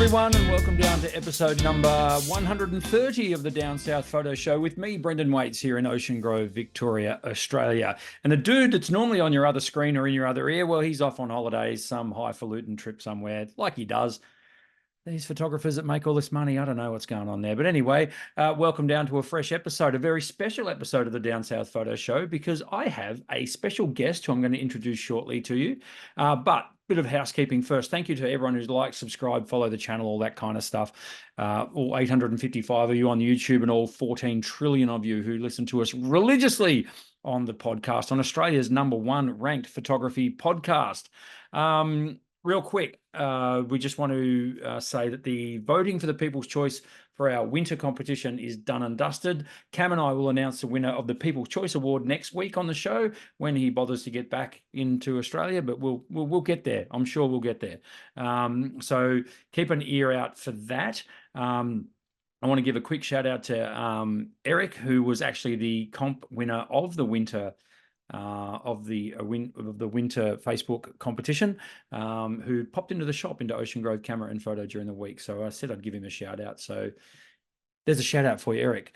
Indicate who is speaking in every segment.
Speaker 1: everyone, and welcome down to episode number 130 of the Down South Photo Show with me, Brendan Waits, here in Ocean Grove, Victoria, Australia. And the dude that's normally on your other screen or in your other ear, well, he's off on holidays, some highfalutin trip somewhere, like he does. These photographers that make all this money, I don't know what's going on there. But anyway, welcome down to a fresh episode, a very special episode of the Down South Photo Show, because I have a special guest who I'm going to introduce shortly to you. But bit of housekeeping first. Thank you to everyone who's liked, subscribed, follow the channel, all that kind of stuff. All 855 of you on YouTube and all 14 trillion of you who listen to us religiously on the podcast, on Australia's #1 ranked photography podcast. Real quick, we just want to say that the voting for the People's Choice for our winter competition is done and dusted. Cam and I will announce the winner of the People's Choice Award next week on the show when he bothers to get back into Australia, but we'll get there. I'm sure we'll get there. So keep an ear out for that. I want to give a quick shout out to Eric, who was actually the comp winner of the winter winter Facebook competition, who popped into the shop, into Ocean Grove Camera and Photo during the week. So I said I'd give him a shout out. So there's a shout out for you, Eric.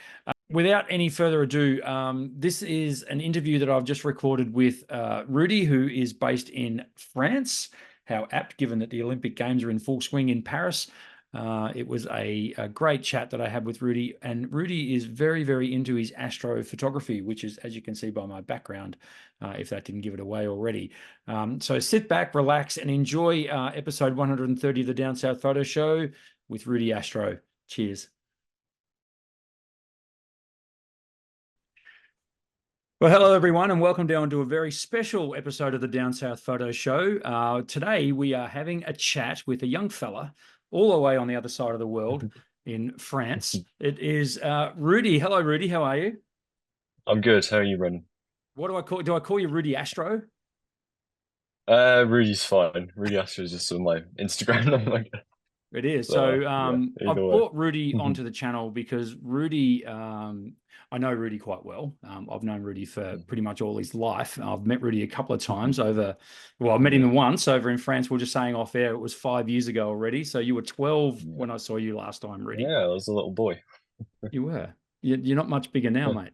Speaker 1: Without any further ado, this is an interview that I've just recorded with Rudy, who is based in France. How apt, given that the Olympic Games are in full swing in Paris. It was a great chat that I had with Rudy, and Rudy is very, very into his Astro photography, which is, as you can see by my background, if that didn't give it away already. So sit back, relax, and enjoy episode 130 of the Down South Photo Show with Rudy Astro. Cheers. Well, hello, everyone, and welcome down to a very special episode of the Down South Photo Show. Today, we are having a chat with a young fella all the way on the other side of the world in France. It is Rudy. Hello, Rudy. How are you?
Speaker 2: I'm good. How are you, Brendan?
Speaker 1: What do I call? Do I call you Rudy Astro?
Speaker 2: Rudy's fine. Rudy Astro is just on my Instagram.
Speaker 1: It is.
Speaker 2: So,
Speaker 1: So
Speaker 2: yeah,
Speaker 1: I've
Speaker 2: either way.
Speaker 1: brought Rudy onto the channel because Rudy, I know Rudy quite well. I've known Rudy for pretty much all his life. I've met Rudy a couple of times over, well, I met him once over in France. We were just saying off air, it was 5 years ago already. So you were 12 when I saw you last time, Rudy.
Speaker 2: Yeah, I was a little boy.
Speaker 1: You were. You're not much bigger now, mate.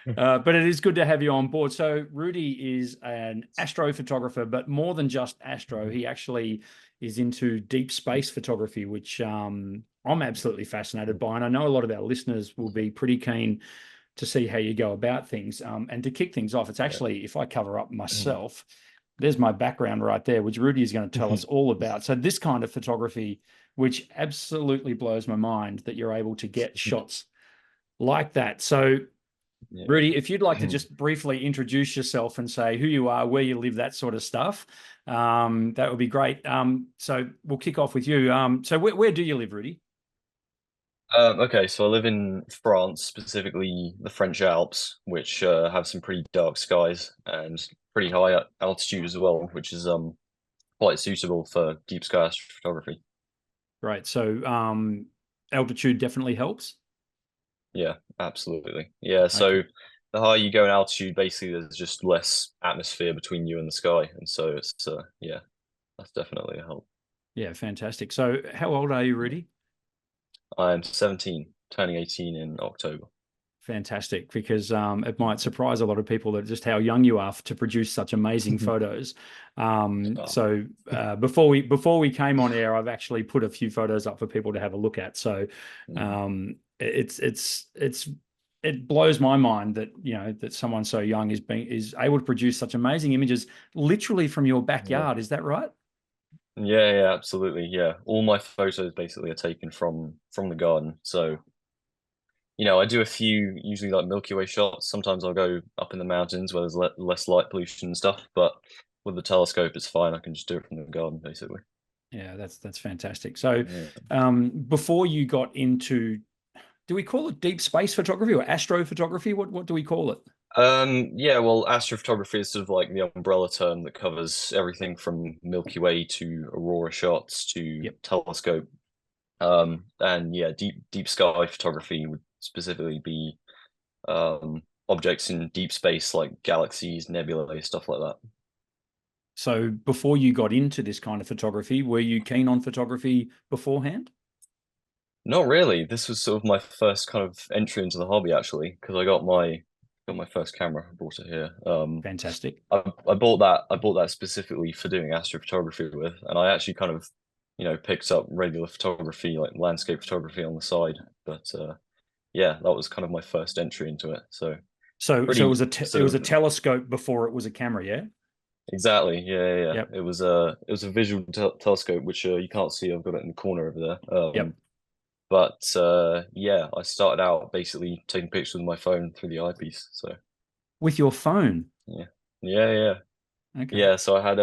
Speaker 1: But it is good to have you on board. So Rudy is an astrophotographer, but more than just astro, he actually is into deep space photography, which I'm absolutely fascinated by. And I know a lot of our listeners will be pretty keen to see how you go about things. And to kick things off, it's actually, if I cover up myself, there's my background right there, which Rudy is going to tell us all about. So this kind of photography, which absolutely blows my mind that you're able to get shots like that. So Rudy, if you'd like to just briefly introduce yourself and say who you are, where you live, that sort of stuff, that would be great. So we'll kick off with you. So where do you live, Rudy?
Speaker 2: Okay, so I live in France, specifically the French Alps, which have some pretty dark skies and pretty high altitude as well, which is quite suitable for deep sky astrophotography.
Speaker 1: Right. So altitude definitely helps.
Speaker 2: Yeah, absolutely. Yeah, so the higher you go in altitude, basically there's just less atmosphere between you and the sky, and so it's yeah, that's definitely a help.
Speaker 1: Yeah, fantastic. So how old are you, Rudy?
Speaker 2: I'm 17, turning 18 in October.
Speaker 1: Fantastic, because it might surprise a lot of people that just how young you are to produce such amazing photos. So before we came on air, I've actually put a few photos up for people to have a look at. So it blows my mind that that someone so young is able to produce such amazing images literally from your backyard. Is that right?
Speaker 2: Yeah, absolutely. Yeah, all my photos basically are taken from the garden. So I do a few usually like Milky Way shots. Sometimes I'll go up in the mountains where there's less light pollution and stuff. But with the telescope, it's fine. I can just do it from the garden basically.
Speaker 1: Yeah, that's fantastic. So before you got into, do we call it deep space photography or astrophotography? What do we call it?
Speaker 2: Yeah, well, astrophotography is sort of like the umbrella term that covers everything from Milky Way to aurora shots to telescope. And yeah, deep sky photography would specifically be objects in deep space like galaxies, nebulae, stuff like that.
Speaker 1: So before you got into this kind of photography, were you keen on photography beforehand?
Speaker 2: Not really. This was sort of my first kind of entry into the hobby actually, because I got my first camera. I brought it here.
Speaker 1: Fantastic.
Speaker 2: I bought that specifically for doing astrophotography with, and I actually kind of, picked up regular photography, like landscape photography on the side. But yeah, that was kind of my first entry into it. So
Speaker 1: So it was
Speaker 2: pretty
Speaker 1: it
Speaker 2: sort
Speaker 1: was a
Speaker 2: of
Speaker 1: telescope before it was a camera, yeah?
Speaker 2: exactly, yeah, yeah, yeah.
Speaker 1: Yep.
Speaker 2: It was a visual telescope, which you can't see. I've got it in the corner over there.
Speaker 1: Yep.
Speaker 2: But yeah, I started out basically taking pictures with my phone through the eyepiece. So
Speaker 1: With your phone.
Speaker 2: yeah, yeah, yeah,
Speaker 1: Okay.
Speaker 2: yeah. So I had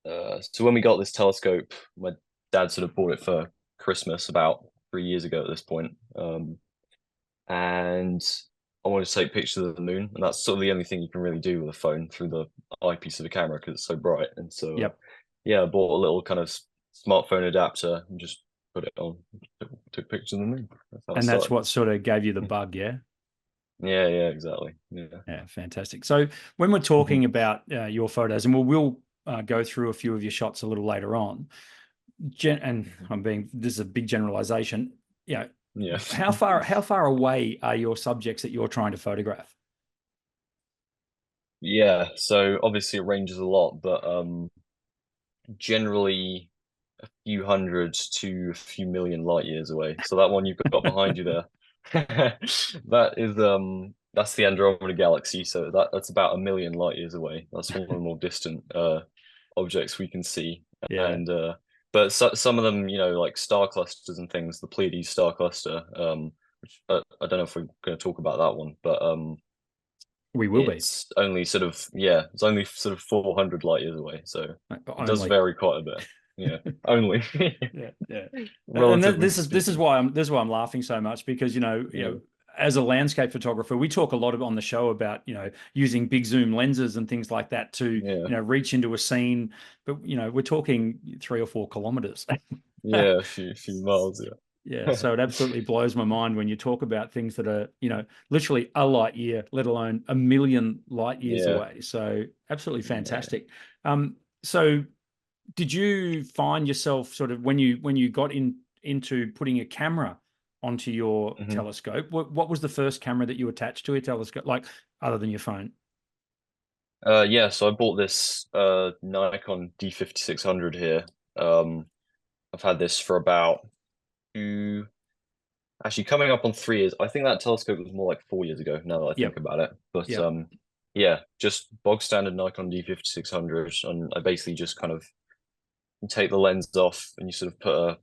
Speaker 2: so when we got this telescope, my dad sort of bought it for Christmas about 3 years ago at this point. And I wanted to take pictures of the moon, and that's sort of the only thing you can really do with a phone through the eyepiece of a camera because it's so bright. And so
Speaker 1: Yep.
Speaker 2: yeah, I bought a little kind of smartphone adapter and just put it on, took pictures of the moon. That's how it
Speaker 1: And that's
Speaker 2: started.
Speaker 1: what sort of gave you the bug, yeah?
Speaker 2: Yeah, yeah, exactly. Yeah.
Speaker 1: Yeah, fantastic. So when we're
Speaker 2: Mhm.
Speaker 1: talking about your photos, and we'll go through a few of your shots a little later on. And this is a big generalization. You know,
Speaker 2: Yeah.
Speaker 1: how far away are your subjects that you're trying to photograph?
Speaker 2: Yeah. So obviously it ranges a lot, but generally a few hundred to a few million light years away. So that one you've got behind you there, that's the Andromeda Galaxy. So that's about a million light years away. That's one of the more distant objects we can see.
Speaker 1: Yeah.
Speaker 2: And but some of them, like star clusters and things, the Pleiades star cluster, which I don't know if we're going to talk about that one, but
Speaker 1: We will be.
Speaker 2: it's only sort of 400 light years away, so it does
Speaker 1: Only.
Speaker 2: vary quite a bit. Yeah, only
Speaker 1: Yeah, yeah. And
Speaker 2: relatively
Speaker 1: this is
Speaker 2: speaking.
Speaker 1: why I'm laughing so much because
Speaker 2: Yeah,
Speaker 1: as a landscape photographer, we talk a lot on the show about using big zoom lenses and things like that to
Speaker 2: yeah,
Speaker 1: reach into a scene, but we're talking 3 or 4 kilometers.
Speaker 2: yeah. A few miles.
Speaker 1: Yeah,
Speaker 2: Yeah,
Speaker 1: so it absolutely blows my mind when you talk about things that are, literally a light year, let alone a million light years
Speaker 2: yeah.
Speaker 1: away. So absolutely
Speaker 2: Yeah.
Speaker 1: fantastic. So did you find yourself sort of when you got into putting a camera onto your
Speaker 2: Hmm.
Speaker 1: telescope, what was the first camera that you attached to a telescope, like other than your phone?
Speaker 2: Yeah. So I bought this Nikon D5600 here. Um, I've had this for about two, actually coming up on 3 years. I think that telescope was more like 4 years ago. Now that I think
Speaker 1: Yep,
Speaker 2: about it, but
Speaker 1: yep.
Speaker 2: yeah, just bog standard Nikon D5600, and I basically just kind of take the lens off and you sort of put a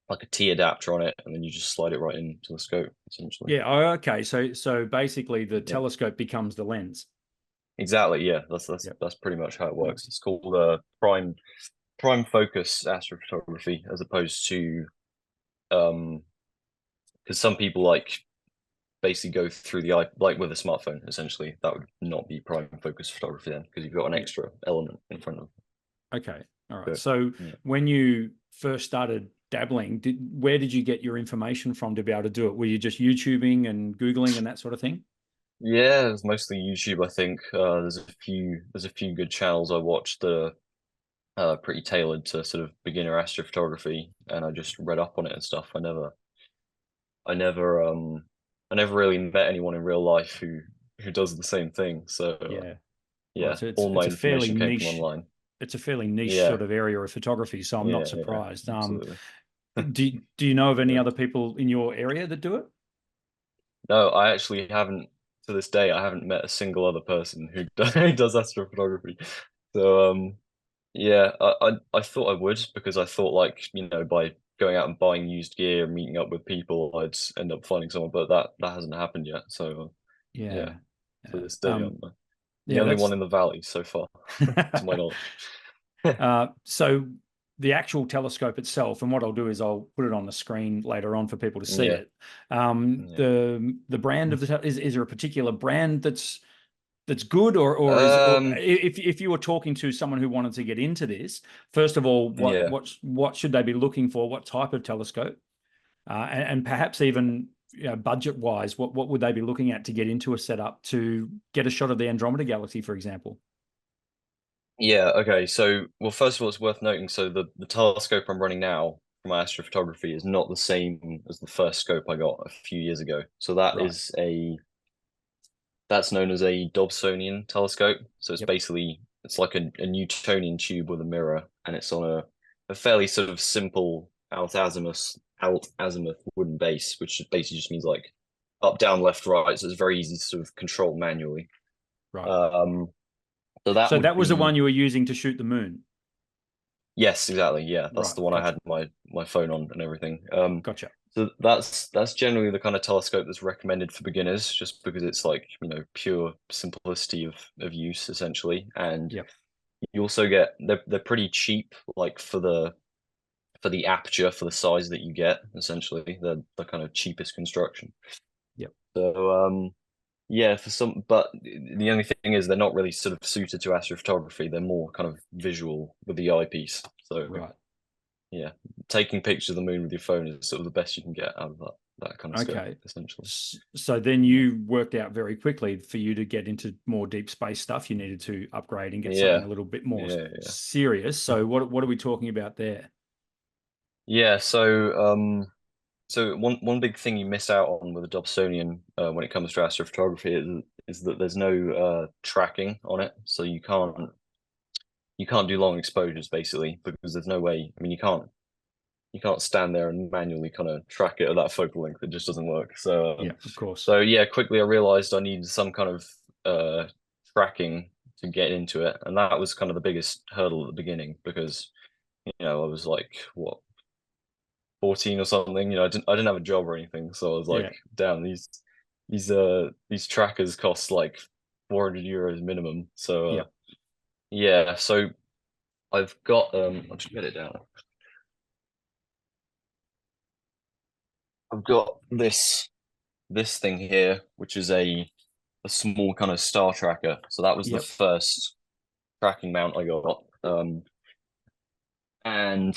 Speaker 2: like a T adapter on it, and then you just slide it right into the scope, essentially.
Speaker 1: Yeah, oh, okay. So basically the
Speaker 2: Yeah,
Speaker 1: telescope becomes the lens.
Speaker 2: exactly. Yeah, that's pretty much how it works. It's called prime focus astrophotography, as opposed to um because some people like basically go through the eye like with a smartphone. Essentially, that would not be prime focus photography then, because you've got an
Speaker 1: Yeah.
Speaker 2: extra element in front of
Speaker 1: Okay. All right.
Speaker 2: it.
Speaker 1: So
Speaker 2: Yeah.
Speaker 1: when you first started dabbling, where did you get your information from to be able to do it? Were you just YouTubing and Googling and that sort of thing?
Speaker 2: Yeah, it's mostly YouTube, I think. There's a few good channels I watched that are pretty tailored to sort of beginner astrophotography, and I just read up on it and stuff. I never, I never really met anyone in real life who does the same thing. So
Speaker 1: Yeah. Well,
Speaker 2: yeah,
Speaker 1: it's
Speaker 2: all my
Speaker 1: it's a fairly
Speaker 2: information came from
Speaker 1: niche
Speaker 2: online.
Speaker 1: it's a fairly niche
Speaker 2: Yeah,
Speaker 1: sort of area of photography, so I'm not
Speaker 2: yeah, yeah,
Speaker 1: surprised.
Speaker 2: absolutely.
Speaker 1: Do you know of any
Speaker 2: Yeah.
Speaker 1: other people in your area that do it?
Speaker 2: No, I actually haven't, to this day. I haven't met a single other person who does astrophotography. So yeah, I thought I would, because I thought, like, by going out and buying used gear and meeting up with people, I'd end up finding someone, but that hasn't happened yet. So yeah,
Speaker 1: Yeah.
Speaker 2: to
Speaker 1: Yeah.
Speaker 2: this day, I'm the
Speaker 1: Yeah,
Speaker 2: only one
Speaker 1: that's
Speaker 2: in the valley so far, to my knowledge.
Speaker 1: so the actual telescope itself, and what I'll do is I'll put it on the screen later on for people to see
Speaker 2: Yeah,
Speaker 1: it.
Speaker 2: yeah.
Speaker 1: The brand of is there a particular brand that's good, or
Speaker 2: Um,
Speaker 1: if you were talking to someone who wanted to get into this, first of all,
Speaker 2: yeah.
Speaker 1: what should they be looking for? What type of telescope? And perhaps even budget wise, what would they be looking at to get into a setup to get a shot of the Andromeda Galaxy, for example?
Speaker 2: Yeah, okay. So, well, first of all, it's worth noting. So the telescope I'm running now for my astrophotography is not the same as the first scope I got a few years ago. So
Speaker 1: Right.
Speaker 2: that's known as a Dobsonian telescope. So it's
Speaker 1: Yep.
Speaker 2: basically it's like a Newtonian tube with a mirror, and it's on a fairly sort of simple alt azimuth wooden base, which basically just means like up, down, left, right. So it's very easy to sort of control manually.
Speaker 1: Right.
Speaker 2: Um, so that
Speaker 1: So
Speaker 2: would
Speaker 1: that was the one
Speaker 2: be
Speaker 1: you were using to shoot the moon.
Speaker 2: yes, exactly. Yeah, that's
Speaker 1: Right.
Speaker 2: the one I
Speaker 1: Gotcha.
Speaker 2: had my phone on and everything.
Speaker 1: Gotcha.
Speaker 2: So that's generally the kind of telescope that's recommended for beginners, just because it's like, pure simplicity of use essentially. And
Speaker 1: Yep.
Speaker 2: you also get they're pretty cheap, like for the aperture for the size that you get, essentially. They're the kind of cheapest construction.
Speaker 1: Yep.
Speaker 2: So yeah, but the only thing is they're not really sort of suited to astrophotography. They're more kind of visual with the eyepiece. So
Speaker 1: Right.
Speaker 2: yeah, taking pictures of the moon with your phone is sort of the best you can get out of that kind of scope,
Speaker 1: Okay.
Speaker 2: essentially.
Speaker 1: So then
Speaker 2: Yeah,
Speaker 1: you worked out very quickly for you to get into more deep space stuff. You needed to upgrade and get something
Speaker 2: yeah,
Speaker 1: a little bit more
Speaker 2: yeah, yeah.
Speaker 1: serious. So what are we talking about there?
Speaker 2: Yeah, so one big thing you miss out on with a Dobsonian when it comes to astrophotography is that there's no tracking on it, so you can't do long exposures basically because there's no way. I mean, you can't stand there and manually kind of track it at that focal length. It just doesn't work. So
Speaker 1: Yeah, of course.
Speaker 2: so yeah, quickly I realized I needed some kind of tracking to get into it, and that was kind of the biggest hurdle at the beginning because I was like what 14 or something. I didn't have a job or anything, so I was
Speaker 1: Yeah.
Speaker 2: like, damn, these trackers cost like 400 euros minimum. So
Speaker 1: Yep.
Speaker 2: yeah, so I've got I'll just get it down. I've got this thing here, which is a small kind of star tracker. So that was the
Speaker 1: Yep.
Speaker 2: first tracking mount I got. And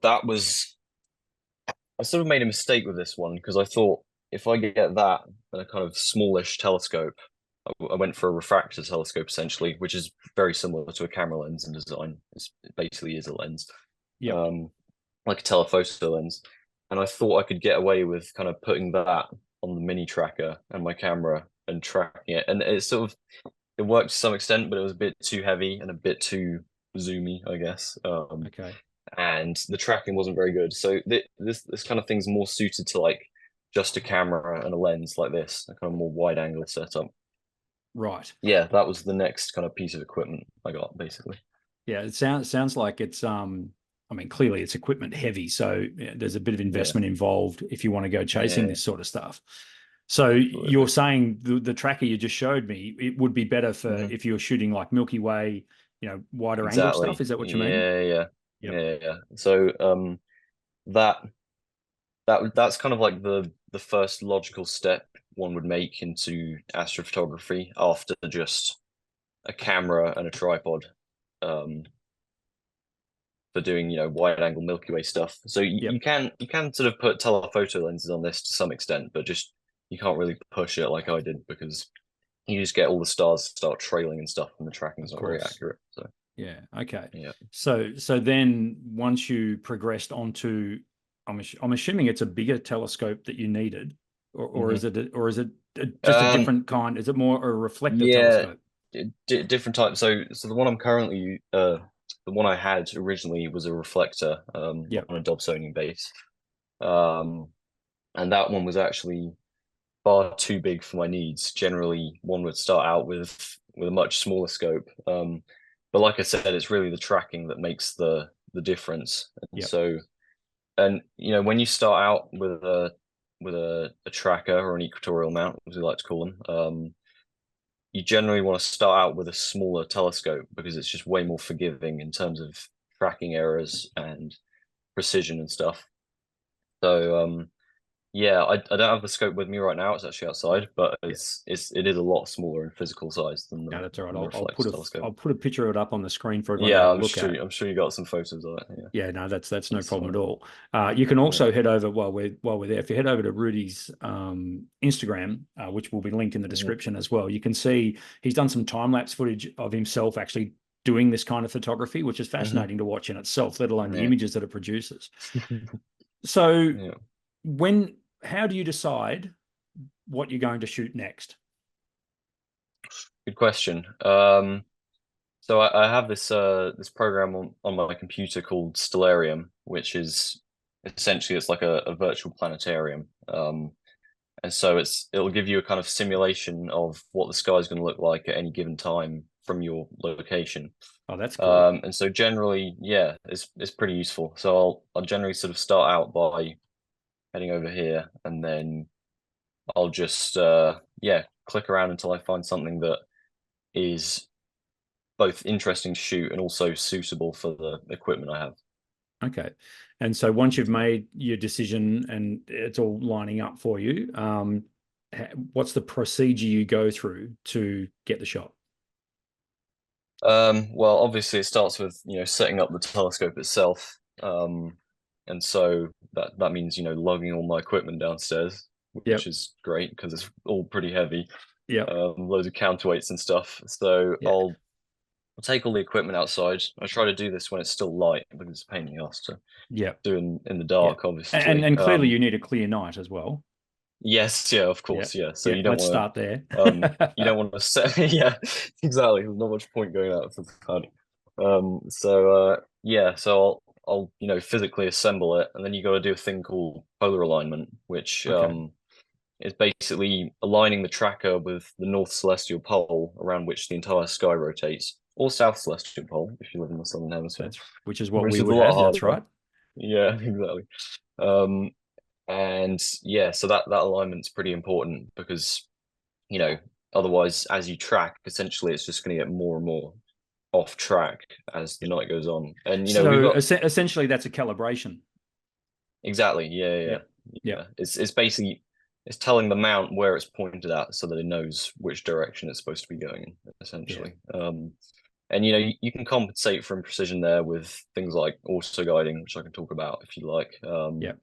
Speaker 2: that was I sort of made a mistake with this one because I thought if I get that and a kind of smallish telescope, I went for a refractor telescope essentially, which is very similar to a camera lens in design. It basically is a lens,
Speaker 1: Yep.
Speaker 2: um, like a telephoto lens. And I thought I could get away with kind of putting that on the mini tracker and my camera and tracking it. And it worked to some extent, but it was a bit too heavy and a bit too zoomy, I guess.
Speaker 1: Okay.
Speaker 2: And the tracking wasn't very good. So this kind of thing's more suited to like just a camera and a lens like this, a kind of more wide angle setup.
Speaker 1: Right.
Speaker 2: Yeah, that was the next kind of piece of equipment I got, basically.
Speaker 1: Yeah, it sounds like it's I mean, clearly it's equipment heavy, so yeah, there's a bit of
Speaker 2: Yeah,
Speaker 1: investment involved if you want to go chasing
Speaker 2: yeah,
Speaker 1: this sort of stuff. So
Speaker 2: absolutely.
Speaker 1: you're saying the tracker you just showed me, it would be better for
Speaker 2: Hmm.
Speaker 1: if you're shooting like Milky Way, wider angle stuff.
Speaker 2: Exactly.
Speaker 1: Is that what you mean?
Speaker 2: Yeah, yeah,
Speaker 1: Yep.
Speaker 2: yeah, yeah. Yeah. So that that's kind of like the first logical step one would make into astrophotography after just a camera and a tripod. Um, for doing wide angle Milky Way stuff. So
Speaker 1: Yep.
Speaker 2: you can sort of put telephoto lenses on this to some extent, but just you can't really push it like I did because you just get all the stars start trailing and stuff, and the tracking's
Speaker 1: Of
Speaker 2: not very
Speaker 1: course.
Speaker 2: accurate. So
Speaker 1: Yeah. Okay.
Speaker 2: yeah.
Speaker 1: So then once you progressed onto, I'm assuming it's a bigger telescope that you needed, or
Speaker 2: Hmm.
Speaker 1: is it just a
Speaker 2: Um,
Speaker 1: different kind? Is it more a reflector
Speaker 2: yeah,
Speaker 1: telescope?
Speaker 2: different types. So the one I'm currently the one I had originally was a reflector
Speaker 1: Yep.
Speaker 2: on a Dobsonian base. Um, and that one was actually far too big for my needs. Generally, one would start out with a much smaller scope. But like I said, it's really the tracking that makes the difference. And
Speaker 1: Yep.
Speaker 2: so, and when you start out with a tracker or an equatorial mount, as we like to call them, you generally want to start out with a smaller telescope because it's just way more forgiving in terms of tracking errors and precision and stuff. So yeah, I don't have the scope with me right now. It's actually outside, but
Speaker 1: Yeah.
Speaker 2: it is a lot smaller in physical size than
Speaker 1: No,
Speaker 2: the
Speaker 1: that's all right.
Speaker 2: than the
Speaker 1: I'll
Speaker 2: reflector telescope.
Speaker 1: I'll put a picture of it up on the screen for everyone to
Speaker 2: Yeah,
Speaker 1: have a
Speaker 2: I'm
Speaker 1: look
Speaker 2: sure
Speaker 1: at.
Speaker 2: I'm sure you got some photos of it. Yeah,
Speaker 1: Yeah, no, that's no
Speaker 2: it's
Speaker 1: problem at all. You can
Speaker 2: yeah.
Speaker 1: also head over while we're there. If you head over to Rudy's Instagram, which will be linked in the
Speaker 2: Mhm.
Speaker 1: description as well, you can see he's done some time lapse footage of himself actually doing this kind of photography, which is
Speaker 2: Hmm.
Speaker 1: fascinating to watch in itself, let alone the
Speaker 2: Yeah.
Speaker 1: images that it produces. So
Speaker 2: Yeah.
Speaker 1: how do you decide what you're going to shoot next?
Speaker 2: Good question. So I have this program on my computer called Stellarium, which is essentially it's like a virtual planetarium. And so it'll give you a kind of simulation of what the sky is going to look like at any given time from your location.
Speaker 1: Oh, that's cool.
Speaker 2: And so generally, yeah, it's pretty useful. So I'll generally sort of start out by heading over here, and then I'll just yeah, click around until I find something that is both interesting to shoot and also suitable for the equipment I have.
Speaker 1: Okay. And so once you've made your decision and it's all lining up for you, what's the procedure you go through to get the shot?
Speaker 2: Well, obviously, it starts with setting up the telescope itself, and so that means lugging all my equipment downstairs, which
Speaker 1: Yep.
Speaker 2: is great because it's all pretty heavy,
Speaker 1: Yep.
Speaker 2: loads of counterweights and stuff. So
Speaker 1: Yeah.
Speaker 2: I'll take all the equipment outside. I try to do this when it's still light because it's a pain in the ass to
Speaker 1: Yep.
Speaker 2: do in the
Speaker 1: Yep.
Speaker 2: dark,
Speaker 1: And
Speaker 2: obviously.
Speaker 1: and clearly you need a clear night as well.
Speaker 2: Yes, yeah, of
Speaker 1: Yeah.
Speaker 2: course, yeah. So
Speaker 1: Yeah. Let's start there.
Speaker 2: you don't want to set yeah, exactly. There's not much point going out for the cloud. Yeah, so I'll physically assemble it, and then you got to do a thing called polar alignment, which
Speaker 1: Okay.
Speaker 2: is basically aligning the tracker with the north celestial pole around which the entire sky rotates, or south celestial pole if you live in the southern hemisphere,
Speaker 1: That's which is what
Speaker 2: which
Speaker 1: we
Speaker 2: is a
Speaker 1: would
Speaker 2: lot
Speaker 1: have. That's
Speaker 2: harder.
Speaker 1: right.
Speaker 2: Yeah, exactly. Um, and yeah, so that alignment's pretty important because you know otherwise, as you track, essentially it's just going to get more and more off track as the
Speaker 1: Yep.
Speaker 2: night goes on. And we've
Speaker 1: So
Speaker 2: got
Speaker 1: essentially that's a calibration.
Speaker 2: exactly, yeah, yeah,
Speaker 1: Yep.
Speaker 2: yeah.
Speaker 1: Yep.
Speaker 2: It's basically it's telling the mount where it's pointed at so that it knows which direction it's supposed to be going in,
Speaker 1: Yeah.
Speaker 2: essentially. And you can compensate for imprecision there with things like auto guiding, which I can talk about if you like.
Speaker 1: Yep.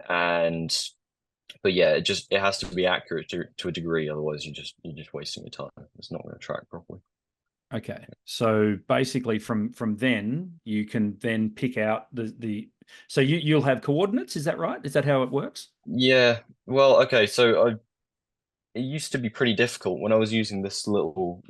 Speaker 2: And but yeah, it has to be accurate to a degree, otherwise you're just wasting your time. It's not going to track properly.
Speaker 1: Okay. So basically from then you can then pick out the so you'll have coordinates, is that right? Is that how it works?
Speaker 2: Yeah, well, okay, so it used to be pretty difficult when I was using this little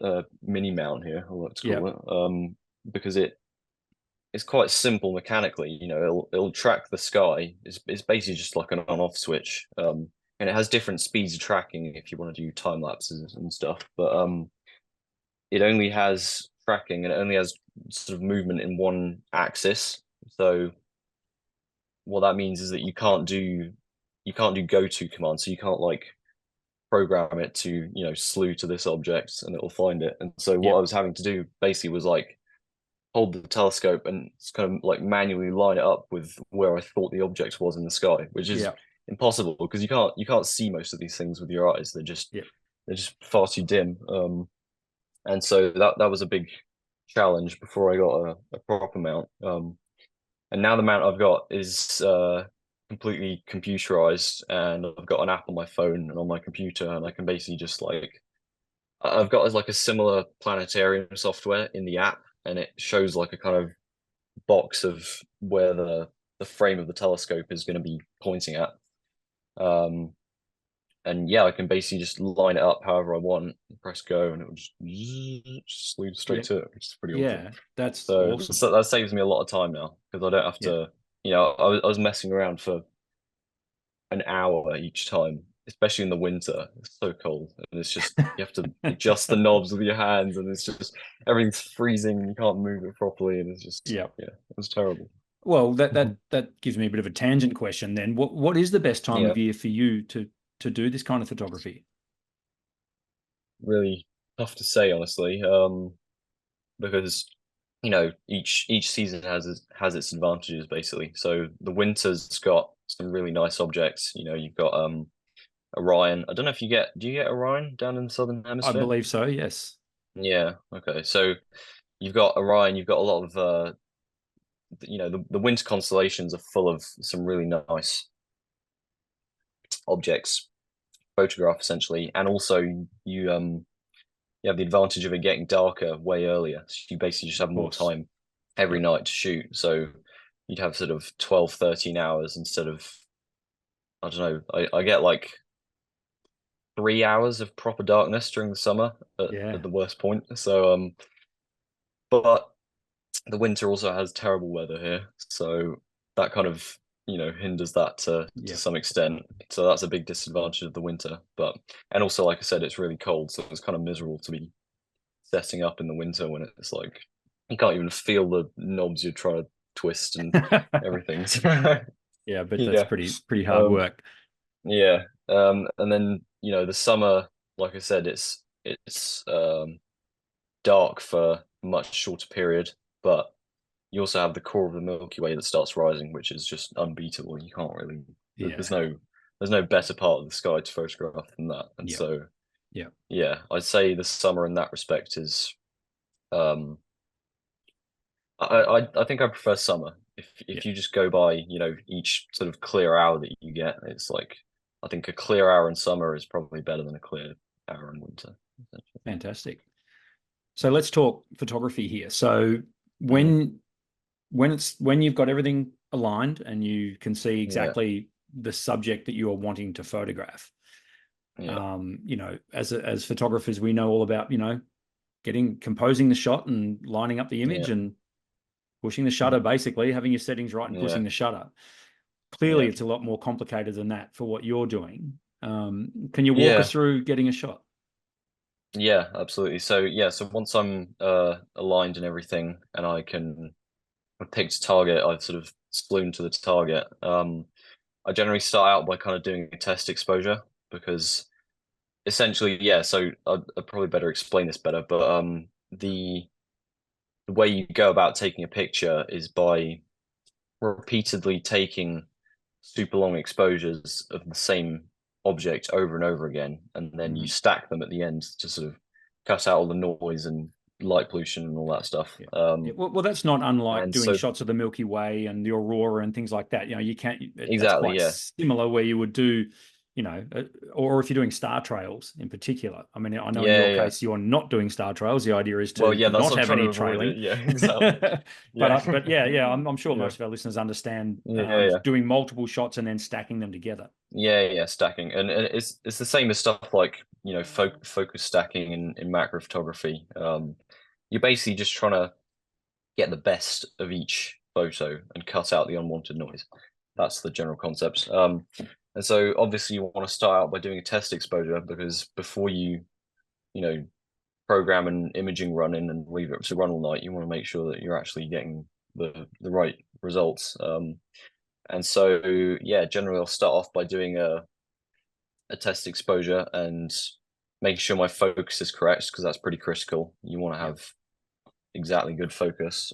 Speaker 2: mini mount here, I like to
Speaker 1: Yeah.
Speaker 2: call it, because it's quite simple mechanically. It'll track the sky. It's basically just like an on-off switch, and it has different speeds of tracking if you want to do time lapses and stuff. But it only has tracking and it only has sort of movement in one axis. So what that means is that you can't do go to commands. So you can't like program it to slew to this object and it will find it. And so what I
Speaker 1: Yep.
Speaker 2: was having to do basically was like hold the telescope and kind of like manually line it up with where I thought the object was in the sky, which is
Speaker 1: Yeah.
Speaker 2: impossible because you can't see most of these things with your eyes.
Speaker 1: Yep.
Speaker 2: They're just far too dim. And so that was a big challenge before I got a proper mount. And now the mount I've got is completely computerized, and I've got an app on my phone and on my computer, and I can basically just like I've got like a similar planetarium software in the app, and it shows like a kind of box of where the frame of the telescope is going to be pointing at. Um, and yeah, I can basically just line it up however I want, press go, and it will just lead straight
Speaker 1: Yep.
Speaker 2: to it, which is pretty awesome.
Speaker 1: Yeah. That's
Speaker 2: So,
Speaker 1: awesome.
Speaker 2: so that saves me a lot of time now because I don't have
Speaker 1: Yeah.
Speaker 2: to, I was messing around for an hour each time, especially in the winter. It's so cold, and it's just you have to adjust the knobs with your hands, and it's just everything's freezing, and you can't move it properly, and it's just
Speaker 1: Yeah.
Speaker 2: yeah, it was terrible.
Speaker 1: Well, that gives me a bit of a tangent question then. What is the best time
Speaker 2: Yeah,
Speaker 1: of year for you to do this kind of photography?
Speaker 2: really tough to say honestly, because each season has its advantages basically. So the winter's got some really nice objects. You've got Orion. I don't know if do you get Orion down in the southern
Speaker 1: I
Speaker 2: hemisphere?
Speaker 1: believe so, yes.
Speaker 2: Yeah, okay. So you've got Orion, you've got a lot of the winter constellations are full of some really nice objects, photograph essentially, and also you you have the advantage of it getting darker way earlier. So you basically just have
Speaker 1: Of
Speaker 2: more
Speaker 1: course.
Speaker 2: time every night to shoot. So you'd have sort of 12, 13 hours instead of, I don't know, I get like 3 hours of proper darkness during the summer
Speaker 1: Yeah.
Speaker 2: at the worst point. So but the winter also has terrible weather here. So that kind of, hinders that to
Speaker 1: Yep.
Speaker 2: some extent. So that's a big disadvantage of the winter. But and also, like I said, it's really cold, so it's kind of miserable to be setting up in the winter when it's like you can't even feel the knobs you're trying to twist and everything.
Speaker 1: Yeah, but that's
Speaker 2: Yeah.
Speaker 1: pretty hard
Speaker 2: Um,
Speaker 1: work.
Speaker 2: yeah. And then, the summer, like I said, it's dark for a much shorter period, but you also have the core of the Milky Way that starts rising, which is just unbeatable. You can't really
Speaker 1: Yeah.
Speaker 2: there's no better part of the sky to photograph than that. And
Speaker 1: Yep.
Speaker 2: so
Speaker 1: Yep.
Speaker 2: yeah, I'd say the summer in that respect is um I think I prefer summer.
Speaker 1: Yep.
Speaker 2: If you just go by, each sort of clear hour that you get, it's like I think a clear hour in summer is probably better than a clear hour in winter.
Speaker 1: Fantastic. So let's talk photography here. So
Speaker 2: Mm,
Speaker 1: when you've got everything aligned and you can see
Speaker 2: yeah,
Speaker 1: exactly the subject that you are wanting to photograph,
Speaker 2: yeah,
Speaker 1: as photographers, we know all about, composing the shot and lining up the
Speaker 2: yeah,
Speaker 1: image and pushing the shutter,
Speaker 2: mhm,
Speaker 1: basically having your settings right and
Speaker 2: yeah,
Speaker 1: pushing the shutter. Clearly,
Speaker 2: yeah,
Speaker 1: it's a lot more complicated than that for what you're doing. Can you walk us
Speaker 2: yeah.
Speaker 1: through getting a shot?
Speaker 2: Yeah, absolutely. So yeah, so once I'm aligned and everything, and I've picked a target, I've sort of splooned to the target. I generally start out by kind of doing a test exposure because essentially, yeah. So I'd probably better explain this better, but the way you go about taking a picture is by repeatedly taking super long exposures of the same object over and over again, and then you
Speaker 1: Mhm.
Speaker 2: stack them at the end to sort of cut out all the noise and light pollution and all that stuff.
Speaker 1: Yeah. Yeah, well, that's not unlike
Speaker 2: And
Speaker 1: doing
Speaker 2: so
Speaker 1: shots of the Milky Way and the aurora and things like that. You can't. That's
Speaker 2: exactly,
Speaker 1: quite
Speaker 2: yeah,
Speaker 1: similar where you would do, or if you're doing star trails in particular. I mean, I know in
Speaker 2: yeah,
Speaker 1: your
Speaker 2: yeah.
Speaker 1: case you're not doing star trails. The idea is
Speaker 2: Well,
Speaker 1: to
Speaker 2: yeah, that's
Speaker 1: not
Speaker 2: what I'm
Speaker 1: have
Speaker 2: trying to
Speaker 1: any
Speaker 2: avoid it.
Speaker 1: trailing.
Speaker 2: Yeah, exactly.
Speaker 1: But
Speaker 2: Yeah,
Speaker 1: but yeah, I'm sure
Speaker 2: yeah,
Speaker 1: most of our listeners understand
Speaker 2: yeah, yeah.
Speaker 1: doing multiple shots and then stacking them together.
Speaker 2: Yeah, yeah, stacking, and it's the same as stuff like focus stacking in macro photography. You're basically just trying to get the best of each photo and cut out the unwanted noise. That's the general concept. And so obviously you want to start out by doing a test exposure because before you know, program an imaging run in and leave it to run all night, you want to make sure that you're actually getting the right results. And so yeah, generally I'll start off by doing a test exposure and making sure my focus is correct because that's pretty critical. You want to
Speaker 1: Yep.
Speaker 2: have exactly good focus.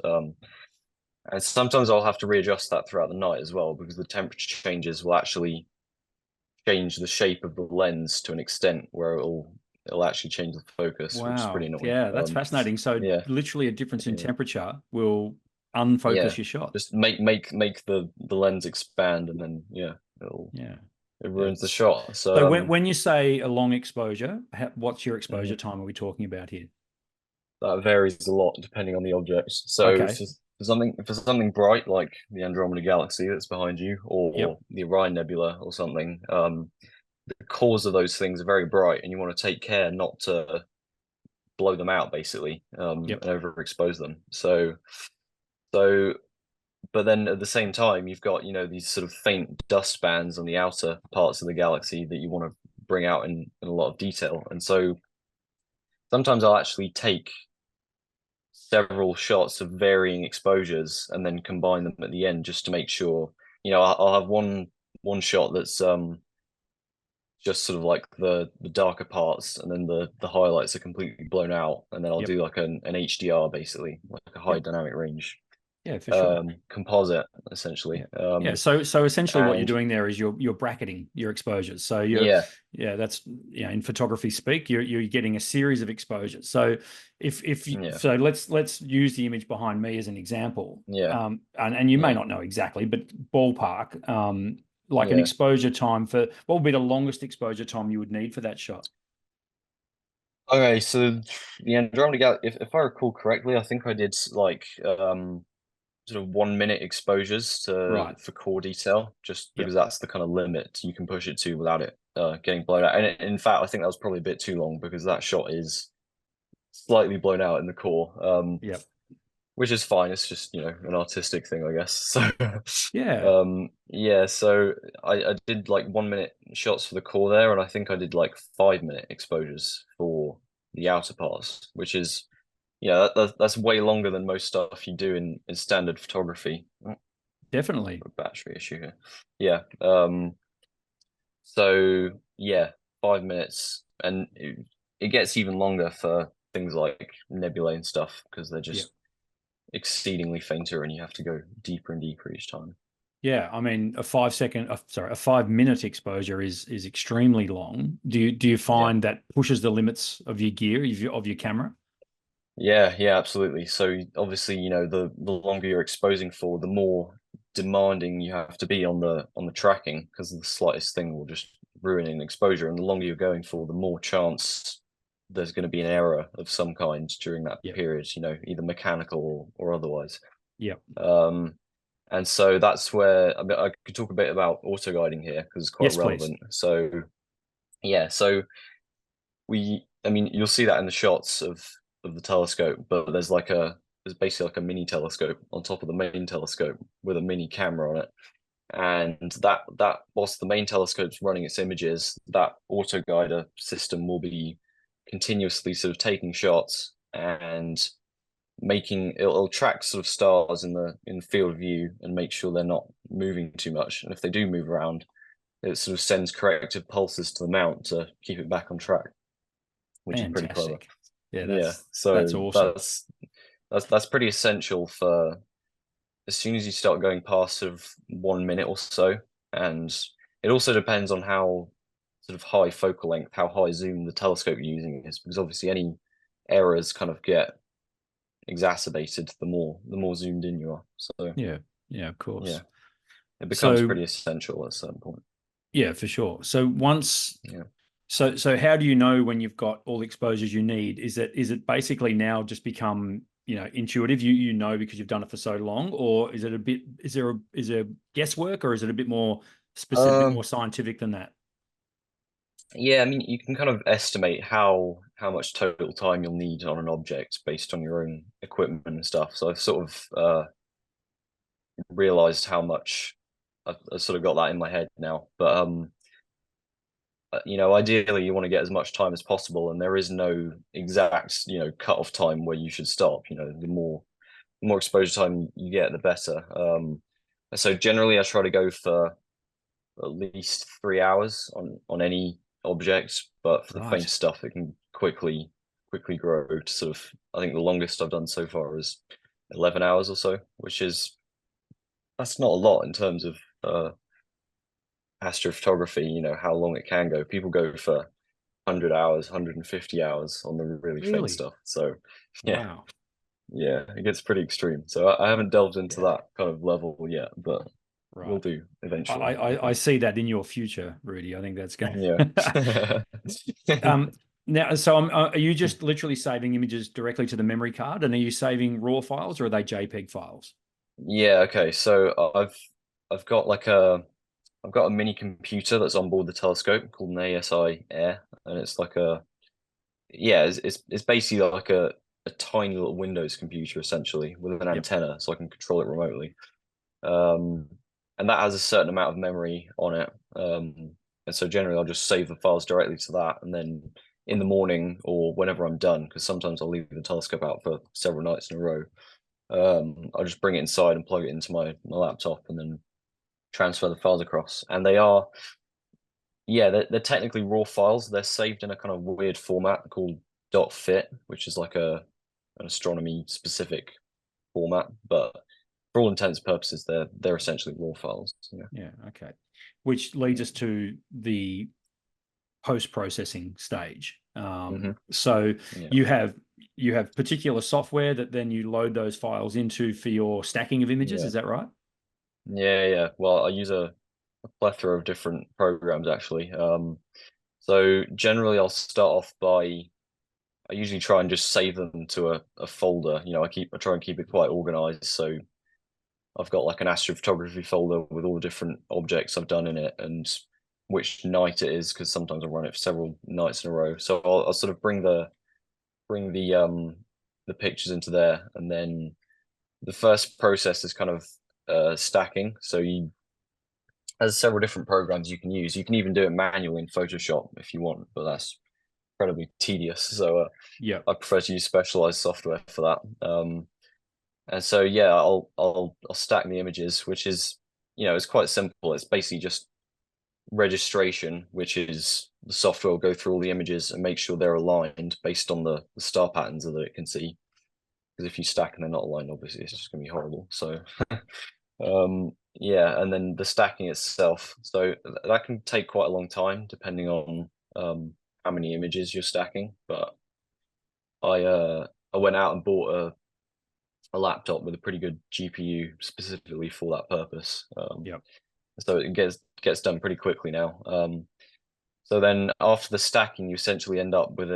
Speaker 2: And sometimes I'll have to readjust that throughout the night as well because the temperature changes will actually change the shape of the lens to an extent where it'll actually change the focus, which is pretty
Speaker 1: Wow.
Speaker 2: annoying.
Speaker 1: Yeah, that's fascinating. So
Speaker 2: Yeah,
Speaker 1: literally a difference in
Speaker 2: yeah,
Speaker 1: temperature will
Speaker 2: yeah.
Speaker 1: unfocus your shot.
Speaker 2: Just make the lens expand, and then yeah,
Speaker 1: Yeah.
Speaker 2: it ruins the
Speaker 1: It's
Speaker 2: shot.
Speaker 1: so
Speaker 2: So
Speaker 1: when you say a long exposure, what's your exposure
Speaker 2: mhm,
Speaker 1: time are we talking about here?
Speaker 2: that varies a lot depending on the object. So
Speaker 1: Okay.
Speaker 2: for something bright like the Andromeda Galaxy that's behind you,
Speaker 1: Yep.
Speaker 2: or the Orion Nebula or something, the cores of those things are very bright, and you want to take care not to blow them out, basically, and
Speaker 1: Yep.
Speaker 2: overexpose them. So, but then at the same time, you've got these sort of faint dust bands on the outer parts of the galaxy that you want to bring out in a lot of detail, and so sometimes I'll actually take several shots of varying exposures and then combine them at the end just to make sure. I'll have one shot that's just sort of like the darker parts, and then the highlights are completely blown out, and then I'll
Speaker 1: Yep.
Speaker 2: do like an HDR, basically like a high
Speaker 1: Yep.
Speaker 2: dynamic range
Speaker 1: Yeah, for sure.
Speaker 2: composite essentially.
Speaker 1: Yeah. Yeah. So essentially what you're
Speaker 2: And
Speaker 1: doing there is you're bracketing your exposures. So
Speaker 2: yeah,
Speaker 1: that's in photography speak, you're getting a series of exposures. So
Speaker 2: yeah,
Speaker 1: so let's use the image behind me as an example.
Speaker 2: yeah,
Speaker 1: And you may
Speaker 2: yeah,
Speaker 1: not know exactly, but ballpark, like an
Speaker 2: yeah.
Speaker 1: exposure time for what would be the longest exposure time you would need for that shot?
Speaker 2: Okay, so the Andromeda Galaxy, if I recall correctly, I think I did like sort of 1 minute exposures to
Speaker 1: Right.
Speaker 2: for core detail, just
Speaker 1: Yep.
Speaker 2: because that's the kind of limit you can push it to without it getting blown out. And in fact, I think that was probably a bit too long because that shot is slightly blown out in the core,
Speaker 1: Yep.
Speaker 2: which is fine. It's just, an artistic thing, I guess. So,
Speaker 1: Yeah.
Speaker 2: yeah, so I did like 1 minute shots for the core there, and I think I did like 5 minute exposures for the outer parts, which is, that's way longer than most stuff you do in standard photography. Oh,
Speaker 1: Definitely.
Speaker 2: a battery issue here. Yeah. So yeah, 5 minutes, and it gets even longer for things like nebulae and stuff because they're
Speaker 1: Yep.
Speaker 2: just exceedingly fainter, and you have to go deeper and deeper each time.
Speaker 1: Yeah, I mean, a 5 minute exposure is extremely long. Do you
Speaker 2: Yeah.
Speaker 1: find that pushes the limits of your gear, of your camera?
Speaker 2: Yeah, yeah, absolutely. So obviously, the longer you're exposing for, the more demanding you have to be on the tracking because the slightest thing will just ruin an exposure. And the longer you're going for, the more chance there's going to be an error of some kind during that
Speaker 1: Yep.
Speaker 2: period, either mechanical or otherwise.
Speaker 1: Yep.
Speaker 2: Um, and so that's where I could talk a bit about auto guiding here because it's quite
Speaker 1: Yes, please.
Speaker 2: relevant. So yeah, so I mean, you'll see that in the shots of the telescope, but there's basically like a mini telescope on top of the main telescope with a mini camera on it. And that whilst the main telescope's running its images, that auto guider system will be continuously sort of taking shots and it'll track sort of stars in the field of view and make sure they're not moving too much. And if they do move around, it sort of sends corrective pulses to the mount to keep it back on track, which is pretty clever.
Speaker 1: Fantastic. Yeah,
Speaker 2: Yeah,
Speaker 1: that's
Speaker 2: so
Speaker 1: awesome.
Speaker 2: that's pretty essential for as soon as you start going past sort of 1 minute or so, and it also depends on how sort of high focal length, how high zoom the telescope you're using is, because obviously any errors kind of get exacerbated the more zoomed in you are. So
Speaker 1: Yeah. Yeah, of
Speaker 2: yeah,
Speaker 1: course.
Speaker 2: it becomes
Speaker 1: So
Speaker 2: pretty essential at a certain point.
Speaker 1: yeah, for sure. So once
Speaker 2: Yeah.
Speaker 1: so how do you know when you've got all the exposures you need? Is it basically now just become, intuitive? You know because you've done it for so long, or is there guesswork, or is it a bit more specific, a bit more
Speaker 2: Um,
Speaker 1: scientific than that?
Speaker 2: yeah, I mean, you can kind of estimate how much total time you'll need on an object based on your own equipment and stuff. So I've sort of realized how much I've sort of got that in my head now. But ideally you want to get as much time as possible, and there is no exact, cut off time where you should stop. The more exposure time you get, the better. So generally, I try to go for at least 3 hours on any object, but for the faint
Speaker 1: Right.
Speaker 2: stuff, it can quickly grow to sort of. I think the longest I've done so far is 11 hours or so, which is that's not a lot in terms of astrophotography. How long it can go. People go for 100 hours, 150 hours on the really faint
Speaker 1: Really?
Speaker 2: stuff. So yeah,
Speaker 1: Wow.
Speaker 2: yeah, it gets pretty extreme. So I haven't delved into
Speaker 1: Yeah.
Speaker 2: that kind of level yet, but we'll
Speaker 1: Right.
Speaker 2: do
Speaker 1: I,
Speaker 2: eventually, I
Speaker 1: I I
Speaker 2: think.
Speaker 1: see that in your future, Rudy. I think that's going.
Speaker 2: Yeah.
Speaker 1: um, Now, so are you just literally saving images directly to the memory card, and are you saving RAW files, or are they JPEG files?
Speaker 2: Yeah, okay. So I've got I've got a mini computer that's on board the telescope called an ASI Air, and it's like it's basically like a tiny little Windows computer essentially with an
Speaker 1: Yep.
Speaker 2: antenna, so I can control it remotely. Um, and that has a certain amount of memory on it. And so generally I'll just save the files directly to that, and then in the morning or whenever I'm done, because sometimes I'll leave the telescope out for several nights in a row. I'll just bring it inside and plug it into my laptop and then transfer the files across. And yeah, they're technically raw files. They're saved in a kind of weird format called .fit, which is like an astronomy specific format, but for all intents and purposes, they're essentially raw files. Yeah.
Speaker 1: Yeah. Okay. Which leads us to the post-processing stage.
Speaker 2: Hmm.
Speaker 1: So
Speaker 2: Yeah.
Speaker 1: you have particular software that then you load those files into for your stacking of images.
Speaker 2: Yeah.
Speaker 1: Is that right?
Speaker 2: Yeah. Yeah. Well, I use a plethora of different programs actually. So generally, I'll start off by I usually try and just save them to a folder. You know, I try and keep it quite organized. So I've got like an astrophotography folder with all the different objects I've done in it and which night it is, because sometimes I run it for several nights in a row. So I'll sort of bring the pictures into there, and then the first process is kind of stacking. So you there's several different programs you can use. You can even do it manually in Photoshop if you want, but that's incredibly tedious. So
Speaker 1: Yeah.
Speaker 2: I prefer to use specialized software for that. And so yeah, I'll stack the images, which is, you know, it's quite simple. It's basically just registration, which is the software will go through all the images and make sure they're aligned based on the star patterns that it can see. Because if you stack and they're not aligned, obviously it's just going to be horrible. So yeah, and then the stacking itself. So that can take quite a long time depending on how many images you're stacking. But I went out and bought a laptop with a pretty good GPU specifically for that purpose.
Speaker 1: Yep.
Speaker 2: So it gets done pretty quickly now. So then after the stacking, you essentially end up with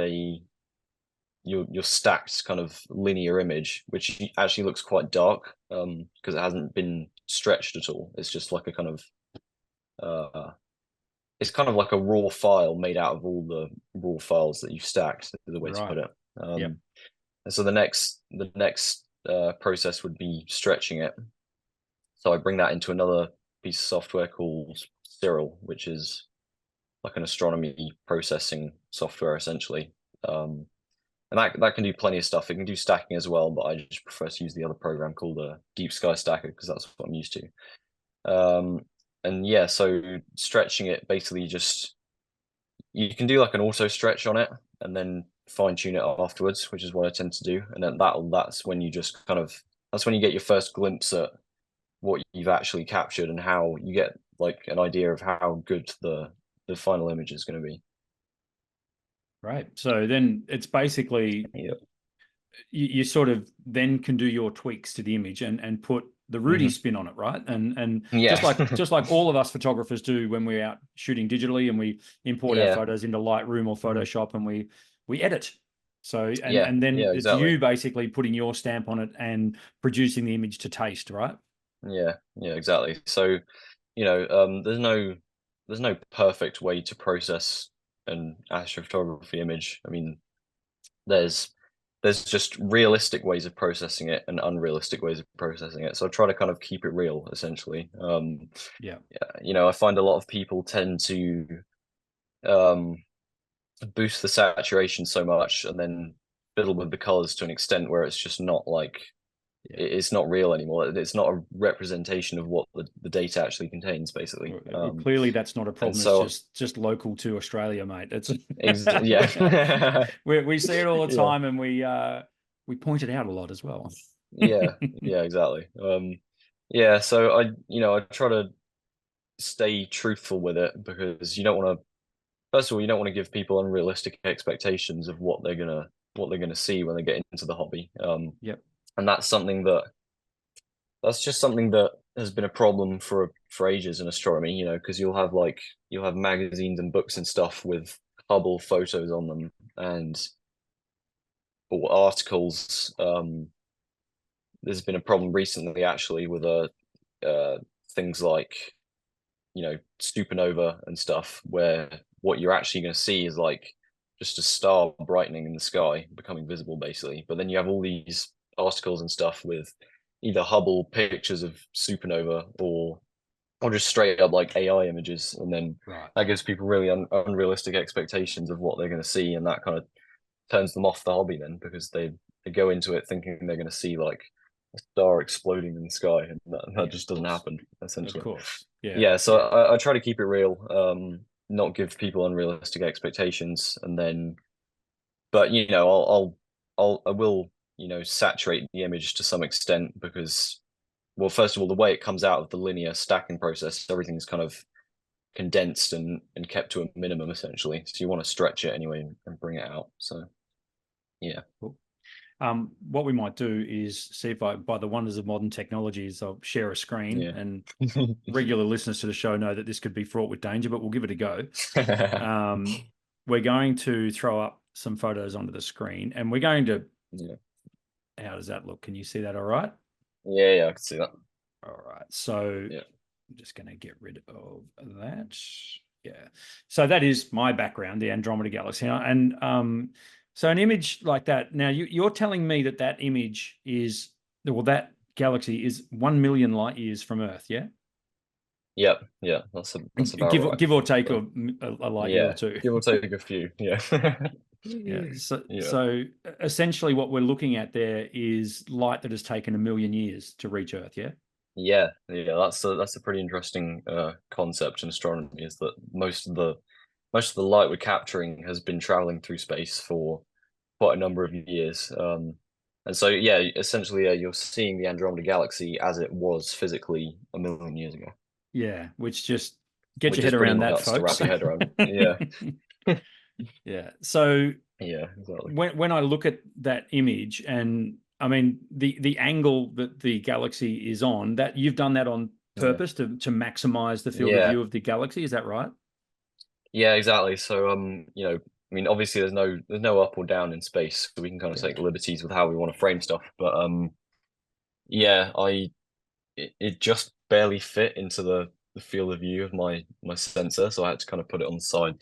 Speaker 2: your stacked kind of linear image, which actually looks quite dark because it hasn't been stretched at all. It's just like a kind of it's kind of like a raw file made out of all the raw files that you've stacked, is the way to
Speaker 1: Right.
Speaker 2: put it.
Speaker 1: Yep.
Speaker 2: And so the next process would be stretching it. So I bring that into another piece of software called Cyril, which is like an astronomy processing software essentially. And that can do plenty of stuff. It can do stacking as well, but I just prefer to use the other program called Deep Sky Stacker because that's what I'm used to. And yeah, so stretching it basically just you can do like an auto stretch on it and then fine tune it afterwards, which is what I tend to do. And then that's when you just kind of that's when you get your first glimpse at what you've actually captured and how you get like an idea of how good the final image is going to be.
Speaker 1: Right. So then it's basically
Speaker 2: Yeah.
Speaker 1: you sort of then can do your tweaks to the image and put the Rudy
Speaker 2: Hmm.
Speaker 1: spin on it, right? And
Speaker 2: Yeah.
Speaker 1: just like all of us photographers do when we're out shooting digitally and we import our
Speaker 2: Yeah.
Speaker 1: photos into Lightroom or
Speaker 2: Hmm.
Speaker 1: Photoshop and we edit. So
Speaker 2: Yeah.
Speaker 1: and then
Speaker 2: Yeah.
Speaker 1: it's
Speaker 2: Exactly.
Speaker 1: you basically putting your stamp on it and producing the image to taste, right?
Speaker 2: Yeah. Yeah. Exactly. So, you know, there's no perfect way to process an astrophotography image. I mean, there's there's just realistic ways of processing it and unrealistic ways of processing it. So I try to kind of keep it real, essentially.
Speaker 1: Yeah.
Speaker 2: Yeah, you know, I find a lot of people tend to um, boost the saturation so much and then fiddle with the colors to an extent where it's just not like
Speaker 1: Yeah.
Speaker 2: it's not real anymore. It's not a representation of what the data actually contains, basically.
Speaker 1: Well, clearly that's not a
Speaker 2: And
Speaker 1: problem. It's
Speaker 2: so,
Speaker 1: just local to Australia, mate. It's
Speaker 2: yeah,
Speaker 1: we see it all the
Speaker 2: yeah,
Speaker 1: time, and we point it out a lot as well.
Speaker 2: yeah, yeah, exactly. Yeah, so I try to stay truthful with it because you don't want to. First of all, you don't want to give people unrealistic expectations of what they're gonna see when they get into the hobby.
Speaker 1: Yep.
Speaker 2: And that's just something that has been a problem for ages in astronomy. You know, because you'll have magazines and books and stuff with Hubble photos on them and or articles. There's been a problem recently actually with uh, things like supernova and stuff, where what you're actually going to see is like just a star brightening in the sky, becoming visible, basically. But then you have all these articles and stuff with either Hubble pictures of supernova or just straight up like AI images, and then
Speaker 1: Right.
Speaker 2: that gives people really unrealistic expectations of what they're going to see, and that kind of turns them off the hobby then because they go into it thinking they're going to see like a star exploding in the sky, and that
Speaker 1: Yeah.
Speaker 2: just
Speaker 1: Of
Speaker 2: doesn't
Speaker 1: course.
Speaker 2: happen
Speaker 1: Of
Speaker 2: essentially.
Speaker 1: course. Yeah.
Speaker 2: Yeah, so
Speaker 1: Yeah.
Speaker 2: I try to keep it real, not give people unrealistic expectations, and then, but I will saturate the image to some extent because, well, first of all, the way it comes out of the linear stacking process, everything's kind of condensed and kept to a minimum essentially. So you want to stretch it anyway and bring it out. So yeah,
Speaker 1: Cool. What we might do is see if by the wonders of modern technologies, I'll share a screen,
Speaker 2: yeah.
Speaker 1: and regular listeners to the show know that this could be fraught with danger, but we'll give it a go. We're going to throw up some photos onto the screen, and we're going to.
Speaker 2: Yeah.
Speaker 1: How does that look? Can you see that all right?
Speaker 2: Yeah, I can see that.
Speaker 1: All right. So
Speaker 2: Yeah.
Speaker 1: I'm just going to get rid of that. Yeah. So that is my background, the Andromeda Galaxy. And so an image like that. Now you're telling me that that image is, well, that galaxy is 1 million light years from Earth. Yeah.
Speaker 2: Yep. Yeah. That's about right.
Speaker 1: Give or take
Speaker 2: So,
Speaker 1: a light year or
Speaker 2: yeah.
Speaker 1: two.
Speaker 2: Give or take a few. Yeah.
Speaker 1: Yeah. So,
Speaker 2: Yeah.
Speaker 1: so essentially what we're looking at there is light that has taken 1 million years to reach Earth. Yeah.
Speaker 2: Yeah. That's a pretty interesting concept in astronomy, is that most of the light we're capturing has been traveling through space for quite a number of years. And so yeah, essentially you're seeing the Andromeda Galaxy as it was physically 1 million years ago,
Speaker 1: Yeah. Which just get your
Speaker 2: which is
Speaker 1: head
Speaker 2: pretty
Speaker 1: around that,
Speaker 2: nuts to wrap
Speaker 1: folks.
Speaker 2: your head around. Yeah.
Speaker 1: Yeah. So
Speaker 2: Yeah, exactly.
Speaker 1: when I look at that image, and I mean the angle that the galaxy is on, that you've done that on
Speaker 2: Yeah.
Speaker 1: purpose to maximize the field of
Speaker 2: Yeah.
Speaker 1: view of the galaxy, is that right?
Speaker 2: Yeah, exactly. So I mean, obviously there's no up or down in space, so we can kind of
Speaker 1: Yeah.
Speaker 2: take liberties with how we want to frame stuff. But yeah, it just barely fit into the field of view of my sensor, so I had to kind of put it on the side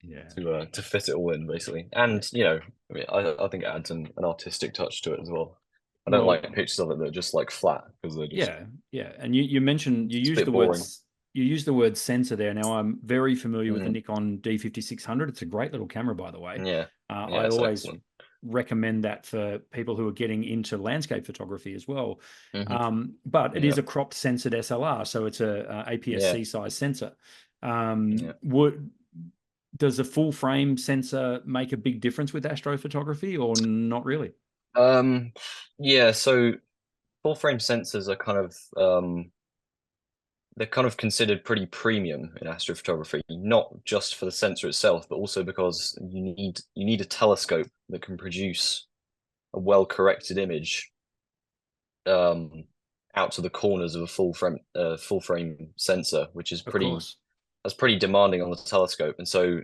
Speaker 1: Yeah.
Speaker 2: to fit it all in, basically. And I mean, I think it adds an artistic touch to it as well. I don't
Speaker 1: Well,
Speaker 2: like pictures of it that are just like flat, because they're just
Speaker 1: yeah, yeah. And you mentioned
Speaker 2: it's a bit boring.
Speaker 1: you use the word sensor there. Now I'm very familiar with the
Speaker 2: Mm,
Speaker 1: Nikon D5600. It's a great little camera, by the way.
Speaker 2: yeah, yeah,
Speaker 1: I
Speaker 2: it's
Speaker 1: always
Speaker 2: excellent.
Speaker 1: recommend that for people who are getting into landscape photography as well.
Speaker 2: Hmm.
Speaker 1: But it
Speaker 2: Yeah,
Speaker 1: is a cropped censored SLR, so it's a
Speaker 2: yeah,
Speaker 1: APS-C size sensor.
Speaker 2: yeah.
Speaker 1: Does a full frame sensor make a big difference with astrophotography, or not really?
Speaker 2: Um, yeah. So full frame sensors are kind of they're kind of considered pretty premium in astrophotography, not just for the sensor itself, but also because you need a telescope that can produce a well-corrected image um, out to the corners of a full frame sensor, which is
Speaker 1: Of course.
Speaker 2: pretty demanding on the telescope. And so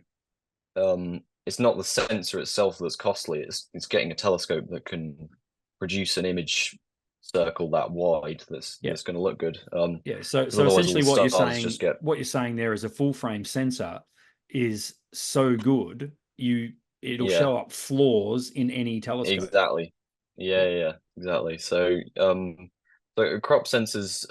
Speaker 2: it's not the sensor itself that's costly; it's getting a telescope that can produce an image circle that wide
Speaker 1: Yeah.
Speaker 2: that's going to look good.
Speaker 1: Yeah. So
Speaker 2: Because otherwise, all
Speaker 1: essentially
Speaker 2: the stars just get
Speaker 1: what you're saying there is a full frame sensor is so good, it'll
Speaker 2: yeah,
Speaker 1: show up flaws in any telescope.
Speaker 2: exactly.
Speaker 1: Yeah.
Speaker 2: Yeah, exactly. So crop sensors,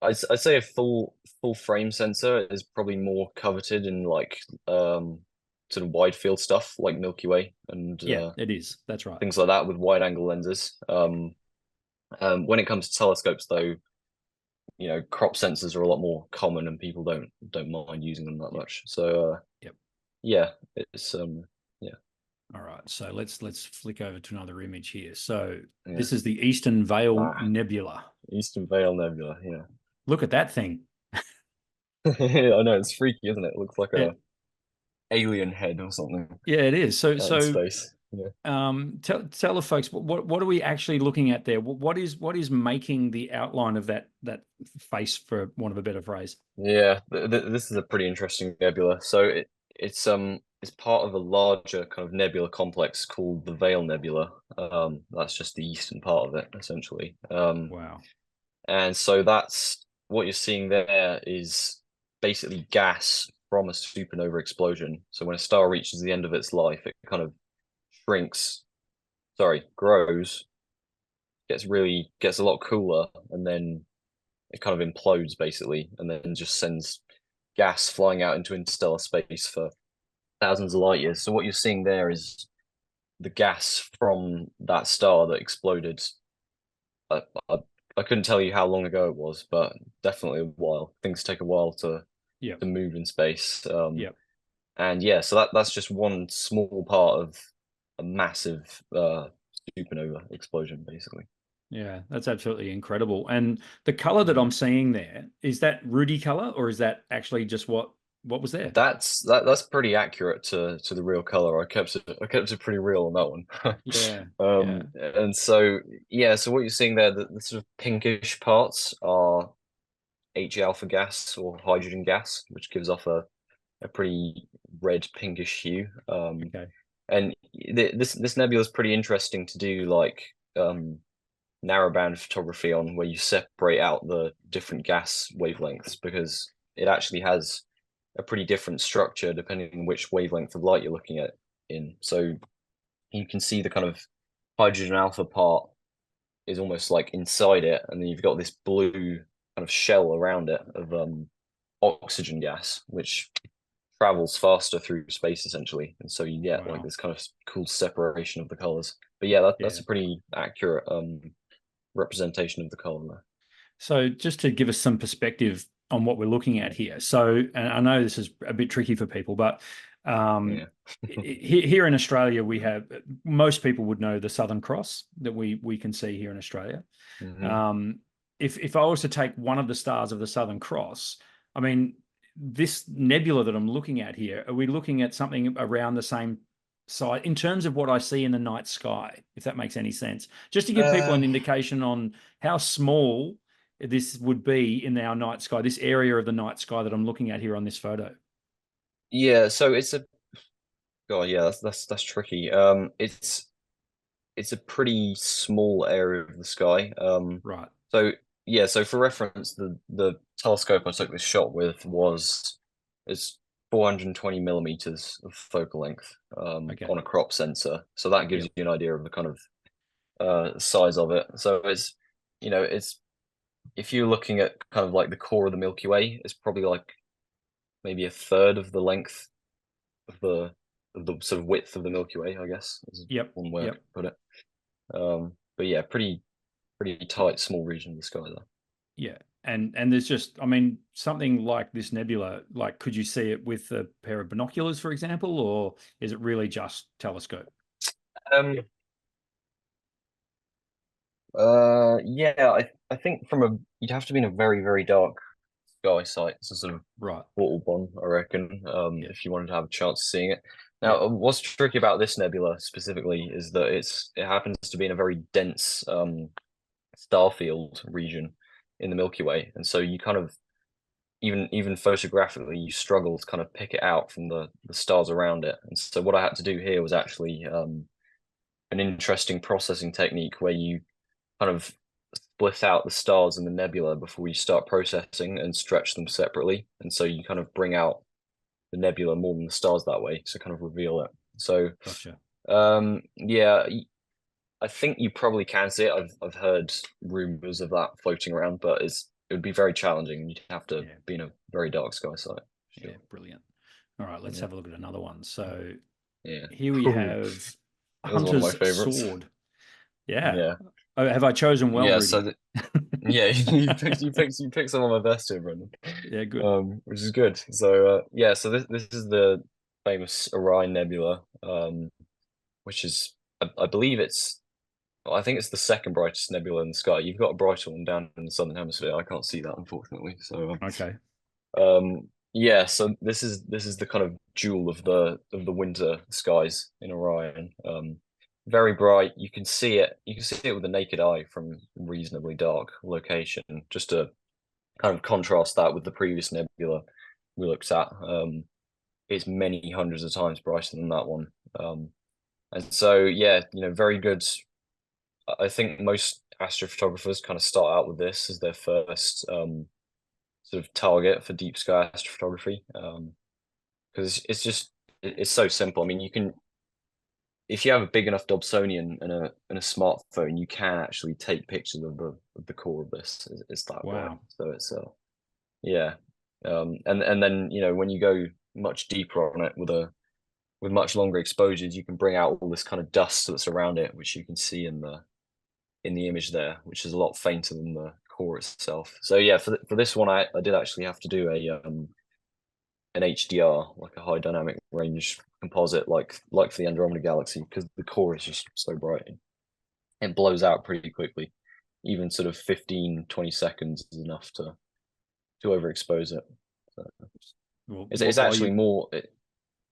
Speaker 2: I'd say a full frame sensor is probably more coveted in like sort of wide field stuff like Milky Way and
Speaker 1: Yeah, it is. That's right.
Speaker 2: things like that with wide angle lenses. When it comes to telescopes, though, crop sensors are a lot more common, and people don't mind using them that
Speaker 1: Yeah.
Speaker 2: much. So
Speaker 1: Yep.
Speaker 2: yeah, it's yeah,
Speaker 1: All right. So let's flick over to another image here. So
Speaker 2: yeah.
Speaker 1: this is the Eastern Veil
Speaker 2: Ah,
Speaker 1: Nebula.
Speaker 2: Eastern Veil Nebula. Yeah.
Speaker 1: Look at that thing.
Speaker 2: I know, it's freaky, isn't it? It looks like a
Speaker 1: It,
Speaker 2: alien head or something
Speaker 1: yeah, it is. So
Speaker 2: out in
Speaker 1: so
Speaker 2: space. Yeah.
Speaker 1: tell the folks what are we actually looking at there? What is making the outline of that face, for want of a better phrase?
Speaker 2: Yeah, this is a pretty interesting nebula. So it's part of a larger kind of nebula complex called the Veil Nebula. That's just the eastern part of it, essentially.
Speaker 1: Wow.
Speaker 2: And so that's what you're seeing there is basically gas from a supernova explosion. So when a star reaches the end of its life, it kind of shrinks, sorry, grows, gets a lot cooler, and then it kind of implodes basically, and then just sends gas flying out into interstellar space for thousands of light years. So what you're seeing there is the gas from that star that exploded. I, I, I couldn't tell you how long ago it was, but definitely a while. Things take a while
Speaker 1: Yep.
Speaker 2: to move in space.
Speaker 1: Yep.
Speaker 2: And yeah, so that's just one small part of a massive supernova explosion, basically.
Speaker 1: Yeah, that's absolutely incredible. And the color that
Speaker 2: Yeah.
Speaker 1: I'm seeing there, is that Rudy color, or is that actually just what was there?
Speaker 2: That's pretty accurate to the real color. I kept it pretty real on that one.
Speaker 1: Yeah. Yeah.
Speaker 2: And so yeah, so what you're seeing there, the sort of pinkish parts are H alpha gas or hydrogen gas, which gives off a pretty red pinkish hue.
Speaker 1: Okay.
Speaker 2: And this nebula is pretty interesting to do like narrowband photography on, where you separate out the different gas wavelengths, because it actually has a pretty different structure depending on which wavelength of light you're looking at in. So you can see the kind of hydrogen alpha part is almost like inside it, and then you've got this blue kind of shell around it of oxygen gas, which travels faster through space essentially, and so you get like
Speaker 1: Wow.
Speaker 2: this kind of cool separation of the colors. But yeah, that's
Speaker 1: Yeah.
Speaker 2: a pretty accurate representation of the color there.
Speaker 1: So just to give us some perspective on what we're looking at here. So, and I know this is a bit tricky for people, but
Speaker 2: Yeah.
Speaker 1: here in Australia, we have, most people would know the Southern Cross that we can see here in Australia.
Speaker 2: Hmm.
Speaker 1: Um, if I was to take one of the stars of the Southern Cross, I mean, this nebula that I'm looking at here, are we looking at something around the same size in terms of what I see in the night sky, if that makes any sense? Just to give people
Speaker 2: Uh,
Speaker 1: an indication on how small this would be in our night sky, this area of the night sky that I'm looking at here on this photo.
Speaker 2: yeah, so it's a God, yeah, that's tricky. It's a pretty small area of the sky.
Speaker 1: Right.
Speaker 2: So yeah, so for reference, the telescope I took this shot with was it's 420 millimeters of focal length
Speaker 1: Okay.
Speaker 2: on a crop sensor. So that gives
Speaker 1: Yep.
Speaker 2: you an idea of the kind of size of it. So it's it's if you're looking at kind of like the core of the Milky Way, it's probably like maybe a third of the length of the sort of width of the Milky Way, I guess, is
Speaker 1: Yep.
Speaker 2: one way I
Speaker 1: Yep.
Speaker 2: could put it. But yeah, pretty tight, small region of the sky there.
Speaker 1: Yeah. And there's just, I mean, something like this nebula, like could you see it with a pair of binoculars, for example, or is it really just telescope?
Speaker 2: Um, yeah, I think you'd have to be in a very, very dark sky site. It's a sort of
Speaker 1: Right.
Speaker 2: Audubon, I reckon,
Speaker 1: Yeah.
Speaker 2: if you wanted to have a chance of seeing it.
Speaker 1: Yeah.
Speaker 2: Now, what's tricky about this nebula specifically is that it happens to be in a very dense star field region in the Milky Way, and so you kind of even photographically you struggle to kind of pick it out from the stars around it. And so what I had to do here was actually an interesting processing technique where you kind of split out the stars in the nebula before you start processing and stretch them separately. And so you kind of bring out the nebula more than the stars that way, so kind of reveal it. So
Speaker 1: Gotcha.
Speaker 2: yeah, I think you probably can see it. I've heard rumors of that floating around, but it would be very challenging. You'd have to
Speaker 1: Yeah.
Speaker 2: be in a very dark sky site.
Speaker 1: Yeah.
Speaker 2: Sure.
Speaker 1: Brilliant. All right. Let's
Speaker 2: Yeah.
Speaker 1: have a look at another one. So
Speaker 2: Yeah.
Speaker 1: here we
Speaker 2: Ooh,
Speaker 1: have
Speaker 2: it was one of my
Speaker 1: Hunter's
Speaker 2: favorites.
Speaker 1: Sword. Yeah.
Speaker 2: Yeah.
Speaker 1: Oh, have I chosen well,
Speaker 2: Yeah. So
Speaker 1: Rudy?
Speaker 2: yeah, you picked some of my best here, Brendan.
Speaker 1: Yeah. Good.
Speaker 2: Which is good. So yeah, so this is the famous Orion Nebula, which is I believe well, I think it's the second brightest nebula in the sky. You've got a brighter one down in the southern hemisphere. I can't see that unfortunately. So
Speaker 1: Okay.
Speaker 2: yeah, so this is the kind of jewel of the winter skies in Orion. Very bright. You can see it. You can see it with the naked eye from reasonably dark location. Just to kind of contrast that with the previous nebula we looked at, it's many hundreds of times brighter than that one. And so yeah, very good. I think most astrophotographers kind of start out with this as their first sort of target for deep sky astrophotography, because it's so simple. I mean, you can if you have a big enough Dobsonian and a smartphone, you can actually take pictures of the core of this. It's that bright.
Speaker 1: Wow.
Speaker 2: So it's yeah, and then when you go much deeper on it with much longer exposures, you can bring out all this kind of dust that's around it, which you can see in the image there, which is a lot fainter than the core itself. So yeah, for this one, I did actually have to do an HDR, like a high dynamic range composite, like for the Andromeda Galaxy, because the core is just so bright. It blows out pretty quickly. Even sort of 15-20 seconds is enough to overexpose it. So
Speaker 1: Well,
Speaker 2: it's
Speaker 1: while
Speaker 2: actually
Speaker 1: you,
Speaker 2: more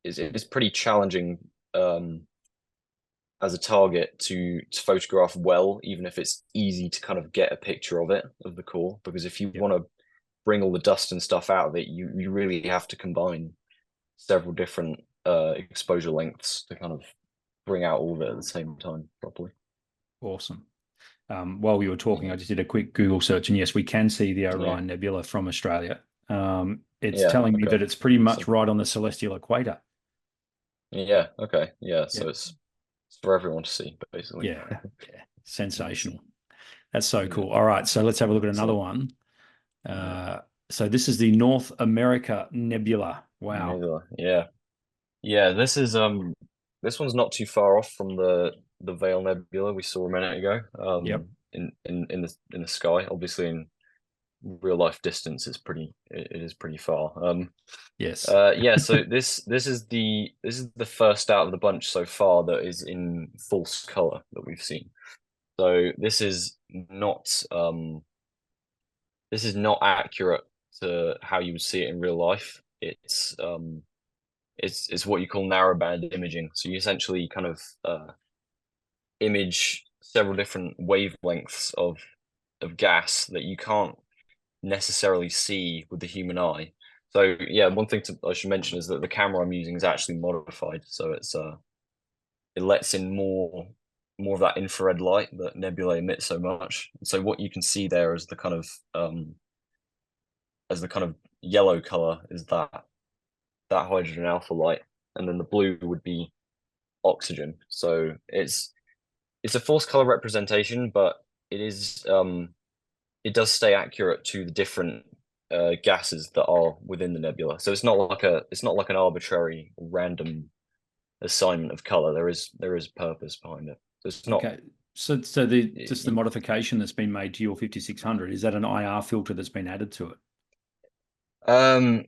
Speaker 2: it's pretty challenging as a target to photograph well, even if it's easy to kind of get a picture of it, of the core, because if you
Speaker 1: yep.
Speaker 2: want to bring all the dust and stuff out of it, you really have to combine several different exposure lengths to kind of bring out all of it at the same time properly.
Speaker 1: Awesome. While we were talking, I just did a quick Google search, and yes, we can see the Orion Nebula from Australia. It's telling me that it's pretty much right on the celestial equator.
Speaker 2: Yeah. Okay. Yeah. So
Speaker 1: Yeah.
Speaker 2: it's for everyone to see, basically.
Speaker 1: Yeah. Sensational. That's so cool. All right, so let's have a look at another one. So this is the North America Nebula. Wow.
Speaker 2: Nebula. Yeah. Yeah. This one's not too far off from the Veil Nebula we saw a minute ago.
Speaker 1: Yep.
Speaker 2: In the sky. Obviously, in real life distance, it is pretty far.
Speaker 1: Yes.
Speaker 2: Yeah. So this is the first out of the bunch so far that is in false color that we've seen. So this is not accurate to how you would see it in real life. It's what you call narrowband imaging. So you essentially kind of image several different wavelengths of gas that you can't necessarily see with the human eye. So yeah, one thing I should mention is that the camera I'm using is actually modified, so it lets in more of that infrared light that nebulae emit so much. So what you can see there is the kind of yellow color is that hydrogen alpha light, and then the blue would be oxygen. So it's a false color representation, but it does stay accurate to the different gases that are within the nebula. So it's not like an arbitrary random assignment of color. There is purpose behind it. So it's not.
Speaker 1: Okay. So the modification that's been made to your 5600, is that an IR filter that's been added to it?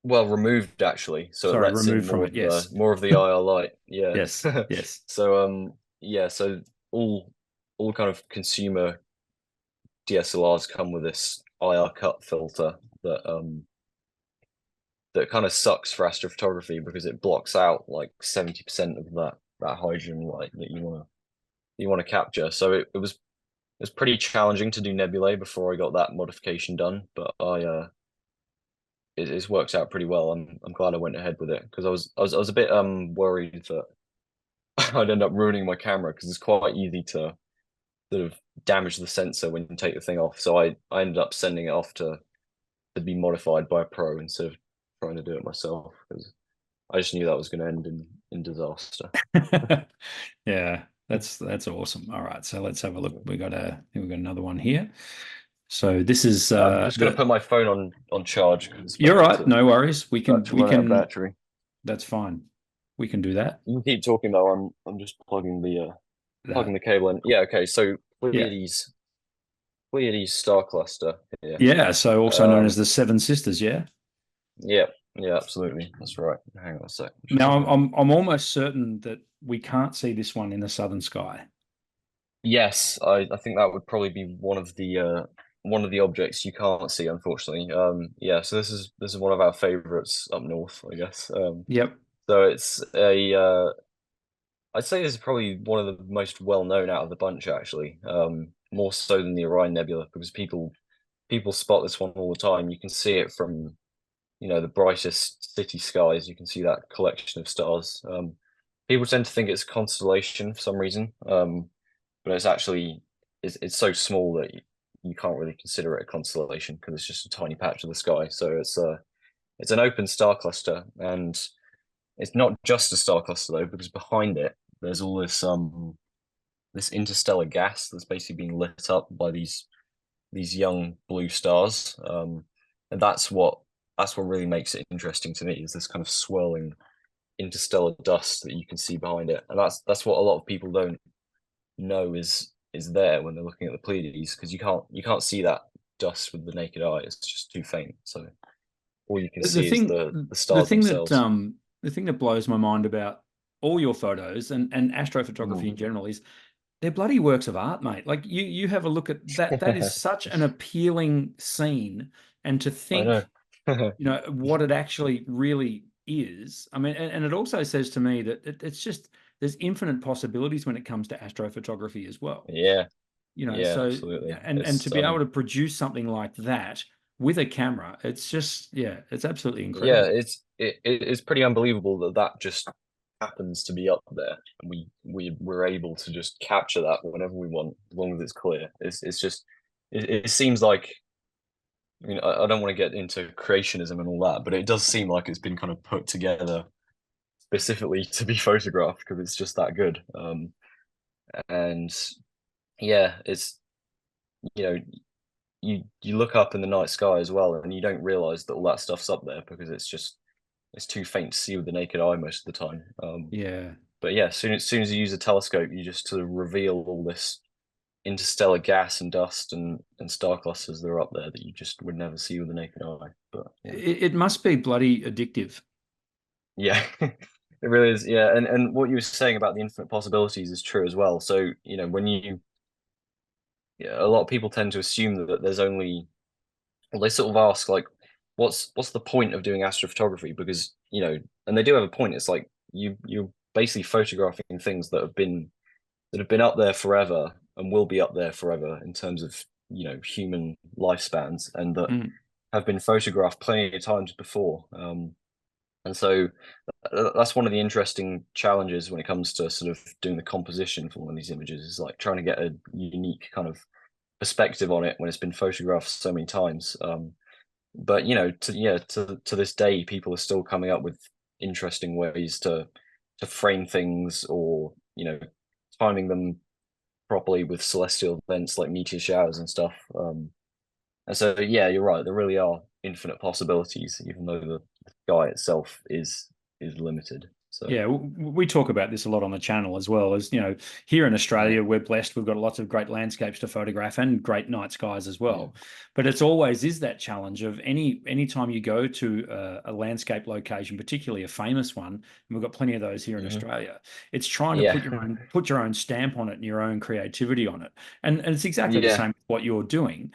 Speaker 2: Well, removed actually. So
Speaker 1: Sorry,
Speaker 2: it lets
Speaker 1: removed
Speaker 2: in
Speaker 1: from it. Yes.
Speaker 2: more of the IR light. Yeah.
Speaker 1: Yes. Yes.
Speaker 2: So yeah. So all kind of consumer DSLRs come with this IR cut filter that kind of sucks for astrophotography because it blocks out like 70% of that hydrogen light that you want to capture. So it was pretty challenging to do nebulae before I got that modification done, but it's worked out pretty well. I'm glad I went ahead with it because I was a bit worried that I'd end up ruining my camera because it's quite easy to sort of damage the sensor when you take the thing off. So I ended up sending it off to be modified by a pro instead of trying to do it myself because I just knew that was going to end in disaster.
Speaker 1: Yeah, that's awesome. All right, so let's have a look. We got another one here. So this is
Speaker 2: I'm just going to put my phone on charge.
Speaker 1: You're right. No worries. We can
Speaker 2: battery.
Speaker 1: That's fine. We can do that.
Speaker 2: You can keep talking though. I'm just plugging the cable in. Yeah. Okay. So Pleiades star cluster.
Speaker 1: Yeah. So also known as the Seven Sisters. Yeah.
Speaker 2: Yeah. Yeah. Absolutely. That's right. Hang on a sec.
Speaker 1: Now I'm almost certain that we can't see this one in the southern sky.
Speaker 2: Yes, I think that would probably be one of the objects you can't see, unfortunately. Yeah, so this is one of our favorites up north, I guess.
Speaker 1: Yep.
Speaker 2: So it's I'd say this is probably one of the most well known out of the bunch, actually. More so than the Orion Nebula, because people spot this one all the time. You can see it from, the brightest city skies. You can see that collection of stars. People tend to think it's a constellation for some reason. But it's actually it's so small that you can't really consider it a constellation because it's just a tiny patch of the sky. So it's an open star cluster, and it's not just a star cluster though, because behind it there's all this interstellar gas that's basically being lit up by these young blue stars, and that's what really makes it interesting to me, is this kind of swirling interstellar dust that you can see behind it, and that's what a lot of people don't know is there when they're looking at the Pleiades, because you can't see that dust with the naked eye. It's just too faint. So all you can see is the stars themselves.
Speaker 1: The thing that blows my mind about all your photos and astrophotography in general is they're bloody works of art, mate. Like you have a look at that. That is such an appealing scene, and to think, what it actually really is. I mean, and it also says to me that it's just, there's infinite possibilities when it comes to astrophotography as well.
Speaker 2: Yeah.
Speaker 1: So
Speaker 2: absolutely.
Speaker 1: And to be able to produce something like that with a camera, it's just, it's absolutely incredible.
Speaker 2: Yeah, it's pretty unbelievable that that just happens to be up there, and we're able to just capture that whenever we want, as long as it's clear. It's just it seems like, I mean, I don't want to get into creationism and all that, but it does seem like it's been kind of put together specifically to be photographed because it's just that good. And yeah, it's, you know, you look up in the night sky as well, and you don't realize that all that stuff's up there because it's too faint to see with the naked eye most of the time.
Speaker 1: Yeah.
Speaker 2: But yeah, soon as you use a telescope, you just sort of reveal all this interstellar gas and dust and star clusters that are up there that you just would never see with the naked eye. But yeah,
Speaker 1: It must be bloody addictive.
Speaker 2: yeah, it really is. Yeah, and what you were saying about the infinite possibilities is true as well. So, you know, when you, yeah, a lot of people tend to assume that there's only, well, they sort of ask like, what's the point of doing astrophotography? Because, you know, and they do have a point. It's like you're basically photographing things that have been up there forever and will be up there forever in terms of, you know, human lifespans, and that
Speaker 1: Mm.
Speaker 2: have been photographed plenty of times before. And so that's one of the interesting challenges when it comes to sort of doing the composition for one of these images, is like trying to get a unique kind of perspective on it when it's been photographed so many times. But you know, to this day, people are still coming up with interesting ways to frame things, or, you know, timing them properly with celestial events like meteor showers and stuff. And so, yeah, you're right. There really are infinite possibilities, even though the sky itself is limited. So,
Speaker 1: Yeah, we talk about this a lot on the channel, as well as, you know, here in
Speaker 2: yeah,
Speaker 1: Australia, we're blessed. We've got lots of great landscapes to photograph and great night skies as
Speaker 2: yeah,
Speaker 1: well. But it's always is that challenge of anytime you go to a landscape location, particularly a famous one, and we've got plenty of those here in
Speaker 2: hmm,
Speaker 1: Australia. It's trying to
Speaker 2: yeah,
Speaker 1: put your own stamp on it and your own creativity on it. And it's exactly the
Speaker 2: yeah,
Speaker 1: same with what you're doing.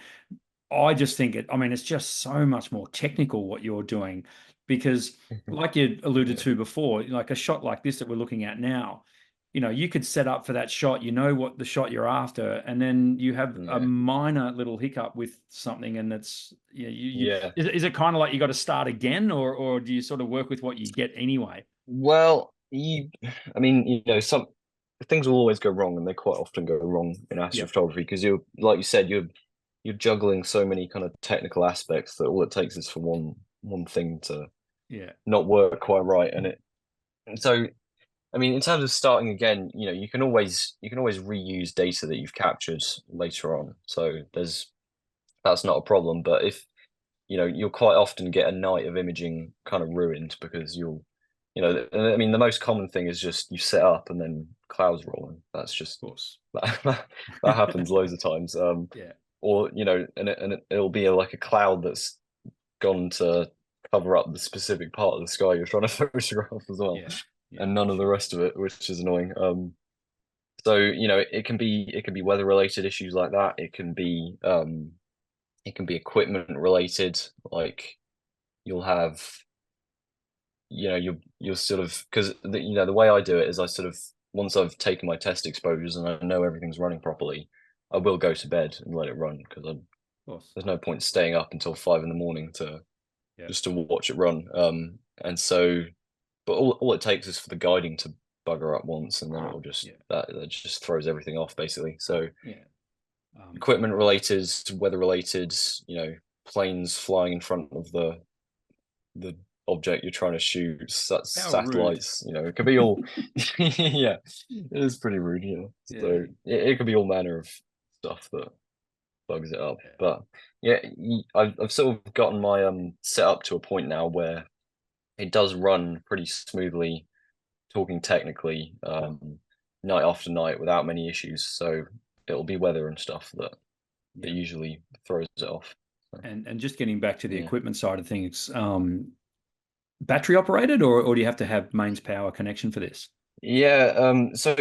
Speaker 1: I just think I mean, it's just so much more technical what you're doing, because, like you alluded
Speaker 2: yeah,
Speaker 1: to before, like a shot like this that we're looking at now, you know, you could set up for that shot, you know what the shot you're after, and then you have a
Speaker 2: yeah,
Speaker 1: minor little hiccup with something, and that's, yeah,
Speaker 2: yeah.
Speaker 1: is it kind of like you got to start again, or do you sort of work with what you get anyway?
Speaker 2: Well, I mean, you know, some things will always go wrong, and they quite often go wrong in
Speaker 1: Yep.
Speaker 2: astrophotography because you're, like you said, you're juggling so many kind of technical aspects that all it takes is for one thing to
Speaker 1: Yeah.
Speaker 2: not work quite right, and so, I mean, in terms of starting again, you know, you can always reuse data that you've captured later on. So that's not a problem. But if, you know, you'll quite often get a night of imaging kind of ruined because you'll, you know, I mean, the most common thing is just you set up and then clouds roll in. That's
Speaker 1: Of
Speaker 2: just
Speaker 1: course.
Speaker 2: that happens loads of times.
Speaker 1: Yeah.
Speaker 2: Or, you know, it'll be like a cloud that's gone to cover up the specific part of the sky you're trying to photograph as well,
Speaker 1: Yeah. Yeah,
Speaker 2: and
Speaker 1: for
Speaker 2: none of the
Speaker 1: sure.
Speaker 2: rest of it, which is annoying. So, you know, it can be weather related issues like that. It can be equipment related. Like, you'll have, you know, you'll sort of, because you know, the way I do it is I sort of, once I've taken my test exposures and I know everything's running properly, I will go to bed and let it run, because
Speaker 1: Of course.
Speaker 2: there's no point staying up until 5 in the morning to
Speaker 1: Yeah.
Speaker 2: just to watch it run. And so, but all it takes is for the guiding to bugger up once, and then it'll just,
Speaker 1: Yeah.
Speaker 2: that just throws everything off basically. So,
Speaker 1: Yeah.
Speaker 2: equipment related, weather related, you know, planes flying in front of the object you're trying to shoot,
Speaker 1: How rude.
Speaker 2: satellites, you know, it could be all, yeah, it is pretty rude, you know.
Speaker 1: Yeah.
Speaker 2: So it could be all manner of stuff that bugs it up.
Speaker 1: Yeah.
Speaker 2: But yeah, I've sort of gotten my set up to a point now where it does run pretty smoothly, talking technically, night after night without many issues. So it'll be weather and stuff that
Speaker 1: Yeah.
Speaker 2: usually throws it off. So,
Speaker 1: And just getting back to the
Speaker 2: yeah.
Speaker 1: equipment side of things, battery operated, or do you have to have mains power connection for this?
Speaker 2: Yeah, so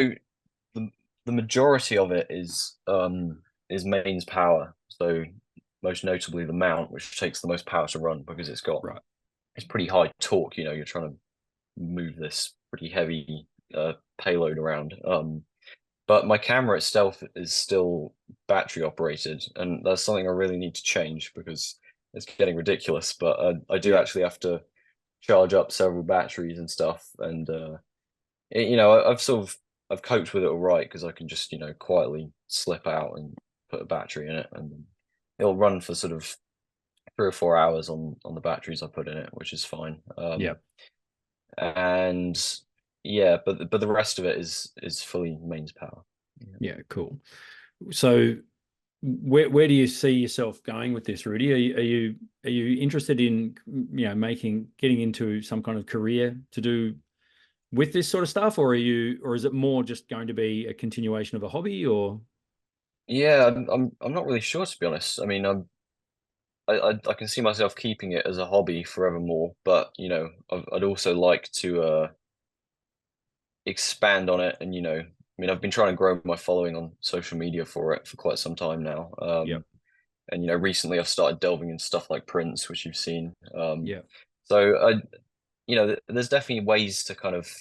Speaker 2: the the majority of it is mains power. So most notably the mount, which takes the most power to run because
Speaker 1: Right.
Speaker 2: it's pretty high torque. You know, you're trying to move this pretty heavy payload around. But my camera itself is still battery operated, and that's something I really need to change because it's getting ridiculous. But I do
Speaker 1: Yeah.
Speaker 2: actually have to charge up several batteries and stuff. And I've coped with it all right because I can just quietly slip out and put a battery in it, and it'll run for sort of 3 or 4 hours on the batteries I put in it, which is fine.
Speaker 1: Yeah.
Speaker 2: And yeah, but the rest of it is fully mains power. Yeah.
Speaker 1: Yeah. Cool. So where do you see yourself going with this, Rudy? Are you interested in getting into some kind of career to do with this sort of stuff, or is it more just going to be a continuation of a hobby, or?
Speaker 2: Yeah, I'm not really sure, to be honest. I mean, I can see myself keeping it as a hobby forevermore, but I'd also like to expand on it, and I mean, I've been trying to grow my following on social media for it for quite some time now.
Speaker 1: Yep.
Speaker 2: And recently I've started delving into stuff like prints, which you've seen.
Speaker 1: Yeah.
Speaker 2: So there's definitely ways to kind of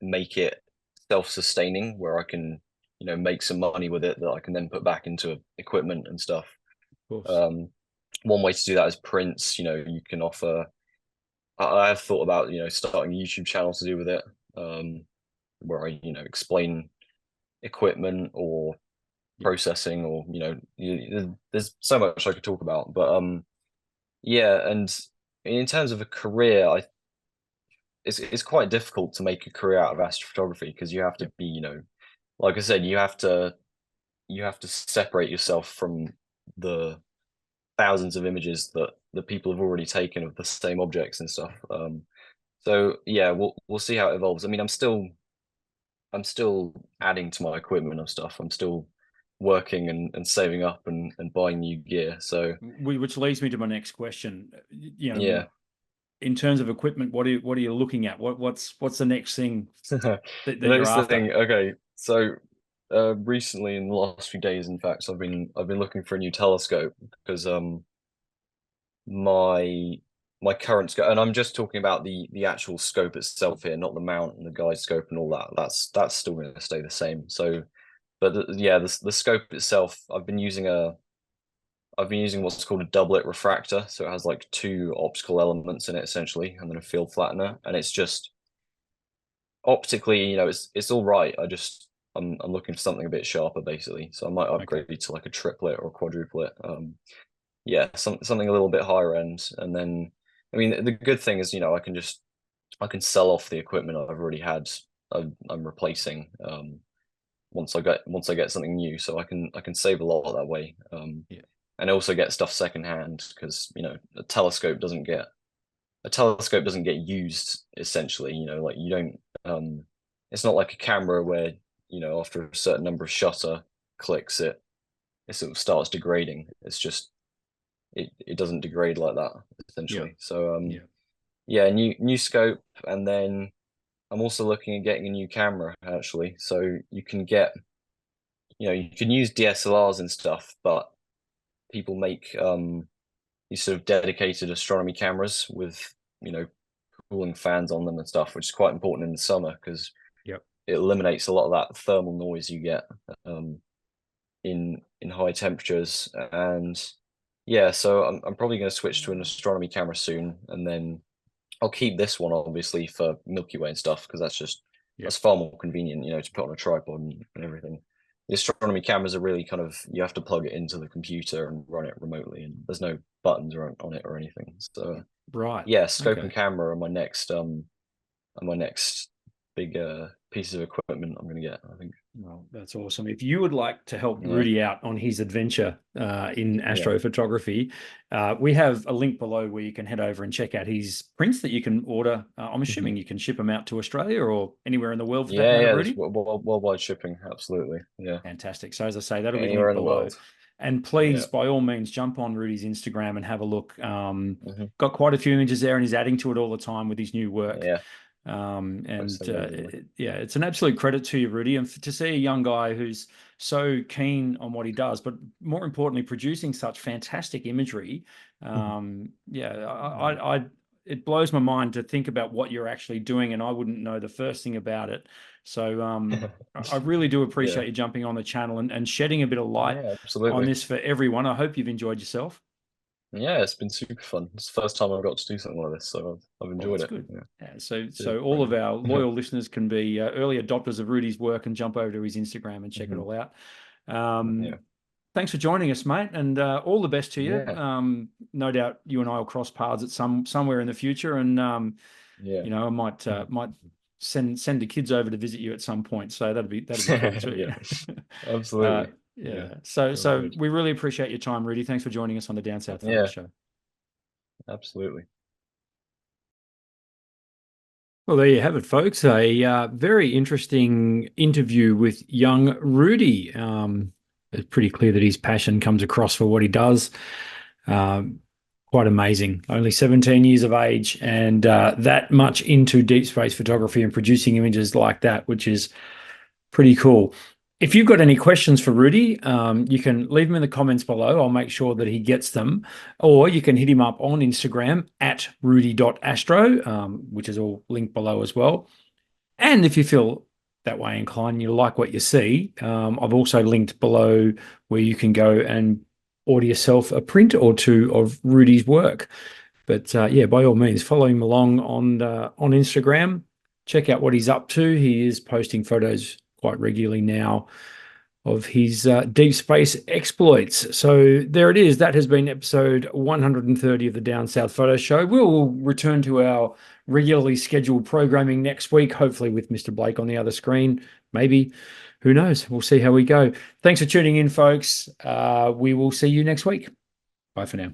Speaker 2: make it self-sustaining where I can make some money with it that I can then put back into equipment and stuff.
Speaker 1: Of course.
Speaker 2: One way to do that is prints. You can offer. I have thought about starting a YouTube channel to do with it, where I explain equipment or
Speaker 1: Yeah.
Speaker 2: processing, or there's so much I could talk about. But yeah, and in terms of a career, it's quite difficult to make a career out of astrophotography because you have
Speaker 1: Yeah.
Speaker 2: to be, like I said, you have to separate yourself from the thousands of images that the people have already taken of the same objects and stuff. So yeah, we'll see how it evolves. I mean, I'm still adding to my equipment and stuff. I'm still working and saving up and buying new gear. So
Speaker 1: Which leads me to my next question.
Speaker 2: yeah.
Speaker 1: In terms of equipment, what are you looking at? What's the next thing
Speaker 2: The
Speaker 1: that you're
Speaker 2: next
Speaker 1: after?
Speaker 2: thing, okay. So recently, in the last few days, in fact, I've been looking for a new telescope because my my current scope, and I'm just talking about the actual scope itself here, not the mount and the guide scope and all that. That's still going to stay the same. So, but yeah, the scope itself, I've been using what's called a doublet refractor. So it has like two optical elements in it essentially, and then a field flattener, and it's just optically, it's all right. I'm looking for something a bit sharper basically. So I might
Speaker 1: Okay.
Speaker 2: upgrade to like a triplet or a quadruplet. Yeah, something a little bit higher end. And then, I mean, the good thing is, I can sell off the equipment I've already had. I'm replacing once I get something new, so I can save a lot that way.
Speaker 1: Yeah.
Speaker 2: And also get stuff secondhand because a telescope doesn't get used essentially. Like you don't. It's not like a camera where after a certain number of shutter clicks, it sort of starts degrading. It's just it doesn't degrade like that
Speaker 1: Yeah.
Speaker 2: essentially. So
Speaker 1: Yeah.
Speaker 2: yeah, new scope, and then I'm also looking at getting a new camera actually. So you can use DSLRs and stuff, but people make these sort of dedicated astronomy cameras with cooling fans on them and stuff, which is quite important in the summer because
Speaker 1: Yep.
Speaker 2: it eliminates a lot of that thermal noise you get um, in high temperatures. And yeah, so I'm probably going to switch to an astronomy camera soon, and then I'll keep this one obviously for Milky Way and stuff because
Speaker 1: Yep.
Speaker 2: that's far more convenient, to put on a tripod and everything. The astronomy cameras are really kind of, you have to plug it into the computer and run it remotely, and there's no buttons on it or anything. So
Speaker 1: Right.
Speaker 2: yeah, scope and
Speaker 1: Okay.
Speaker 2: camera are my next big pieces of equipment I'm going to get, I think.
Speaker 1: Well, that's awesome. If you would like to help
Speaker 2: Yeah,
Speaker 1: Rudy out on his adventure in
Speaker 2: yeah,
Speaker 1: astrophotography, we have a link below where you can head over and check out his prints that you can order. I'm
Speaker 2: hmm
Speaker 1: assuming you can ship them out to Australia or anywhere in the world for that
Speaker 2: yeah,
Speaker 1: matter,
Speaker 2: yeah. There's
Speaker 1: Rudy.
Speaker 2: worldwide shipping, absolutely. Yeah,
Speaker 1: Fantastic. So as I say, that'll be
Speaker 2: anywhere
Speaker 1: linked
Speaker 2: in the
Speaker 1: below.
Speaker 2: world.
Speaker 1: And
Speaker 2: Yeah.
Speaker 1: please, by all means, jump on Rudy's Instagram and have a look.
Speaker 2: hmm
Speaker 1: Got quite a few images there, and he's adding to it all the time with his new work.
Speaker 2: Yeah,
Speaker 1: And
Speaker 2: posting regularly.
Speaker 1: yeah, it's an absolute credit to you, Rudy, and to see a young guy who's so keen on what he does, but more importantly, producing such fantastic imagery.
Speaker 2: Mhm.
Speaker 1: Yeah,
Speaker 2: Yeah.
Speaker 1: it blows my mind to think about what you're actually doing, and I wouldn't know the first thing about it. So I really do
Speaker 2: Yeah.
Speaker 1: appreciate you jumping on the channel and shedding a bit of light
Speaker 2: Yeah,
Speaker 1: on
Speaker 2: absolutely.
Speaker 1: this for everyone. I hope you've enjoyed yourself.
Speaker 2: Yeah, it's been super fun. It's the first time I've got to do something like this, so I've
Speaker 1: Well,
Speaker 2: enjoyed
Speaker 1: that's
Speaker 2: it.
Speaker 1: good.
Speaker 2: Yeah.
Speaker 1: Yeah, so
Speaker 2: Cheers,
Speaker 1: all of
Speaker 2: Brendan.
Speaker 1: our loyal listeners can be early adopters of Rudy's work and jump over to his Instagram and check it
Speaker 2: Mhm.
Speaker 1: all out.
Speaker 2: Yeah.
Speaker 1: Thanks for joining us, mate, and all the best to you.
Speaker 2: Yeah.
Speaker 1: No doubt you and I will cross paths at somewhere in the future, and
Speaker 2: Yeah.
Speaker 1: I might send the kids over to visit you at some point. So that'd be cool too.
Speaker 2: Yeah.
Speaker 1: uh,
Speaker 2: Absolutely. Yeah.
Speaker 1: yeah. So
Speaker 2: Sounds good.
Speaker 1: we really appreciate your time, Rudy. Thanks for joining us on the Down South Photo
Speaker 2: Yeah.
Speaker 1: Show.
Speaker 2: Absolutely.
Speaker 1: Well, there you have it, folks. A very interesting interview with young Rudy. It's pretty clear that his passion comes across for what he does. Um, Quite amazing. Only 17 years of age and that much into deep space photography and producing images like that, which is pretty cool. If you've got any questions for Rudy, you can leave them in the comments below. I'll make sure that he gets them. Or you can hit him up on Instagram at rudy.astro, which is all linked below as well. And if you feel that way inclined, you like what you see, I've also linked below where you can go and order yourself a print or two of Rudy's work. But yeah, by all means, follow him along on Instagram. Check out what he's up to. He is posting photos quite regularly now of his deep space exploits. So there it is. That has been episode 130 of the Down South Photo Show. We'll return to our regularly scheduled programming next week, hopefully with Mr. Blake on the other screen. Maybe. Who knows? We'll see how we go. Thanks for tuning in, folks. We will see you next week. Bye for now.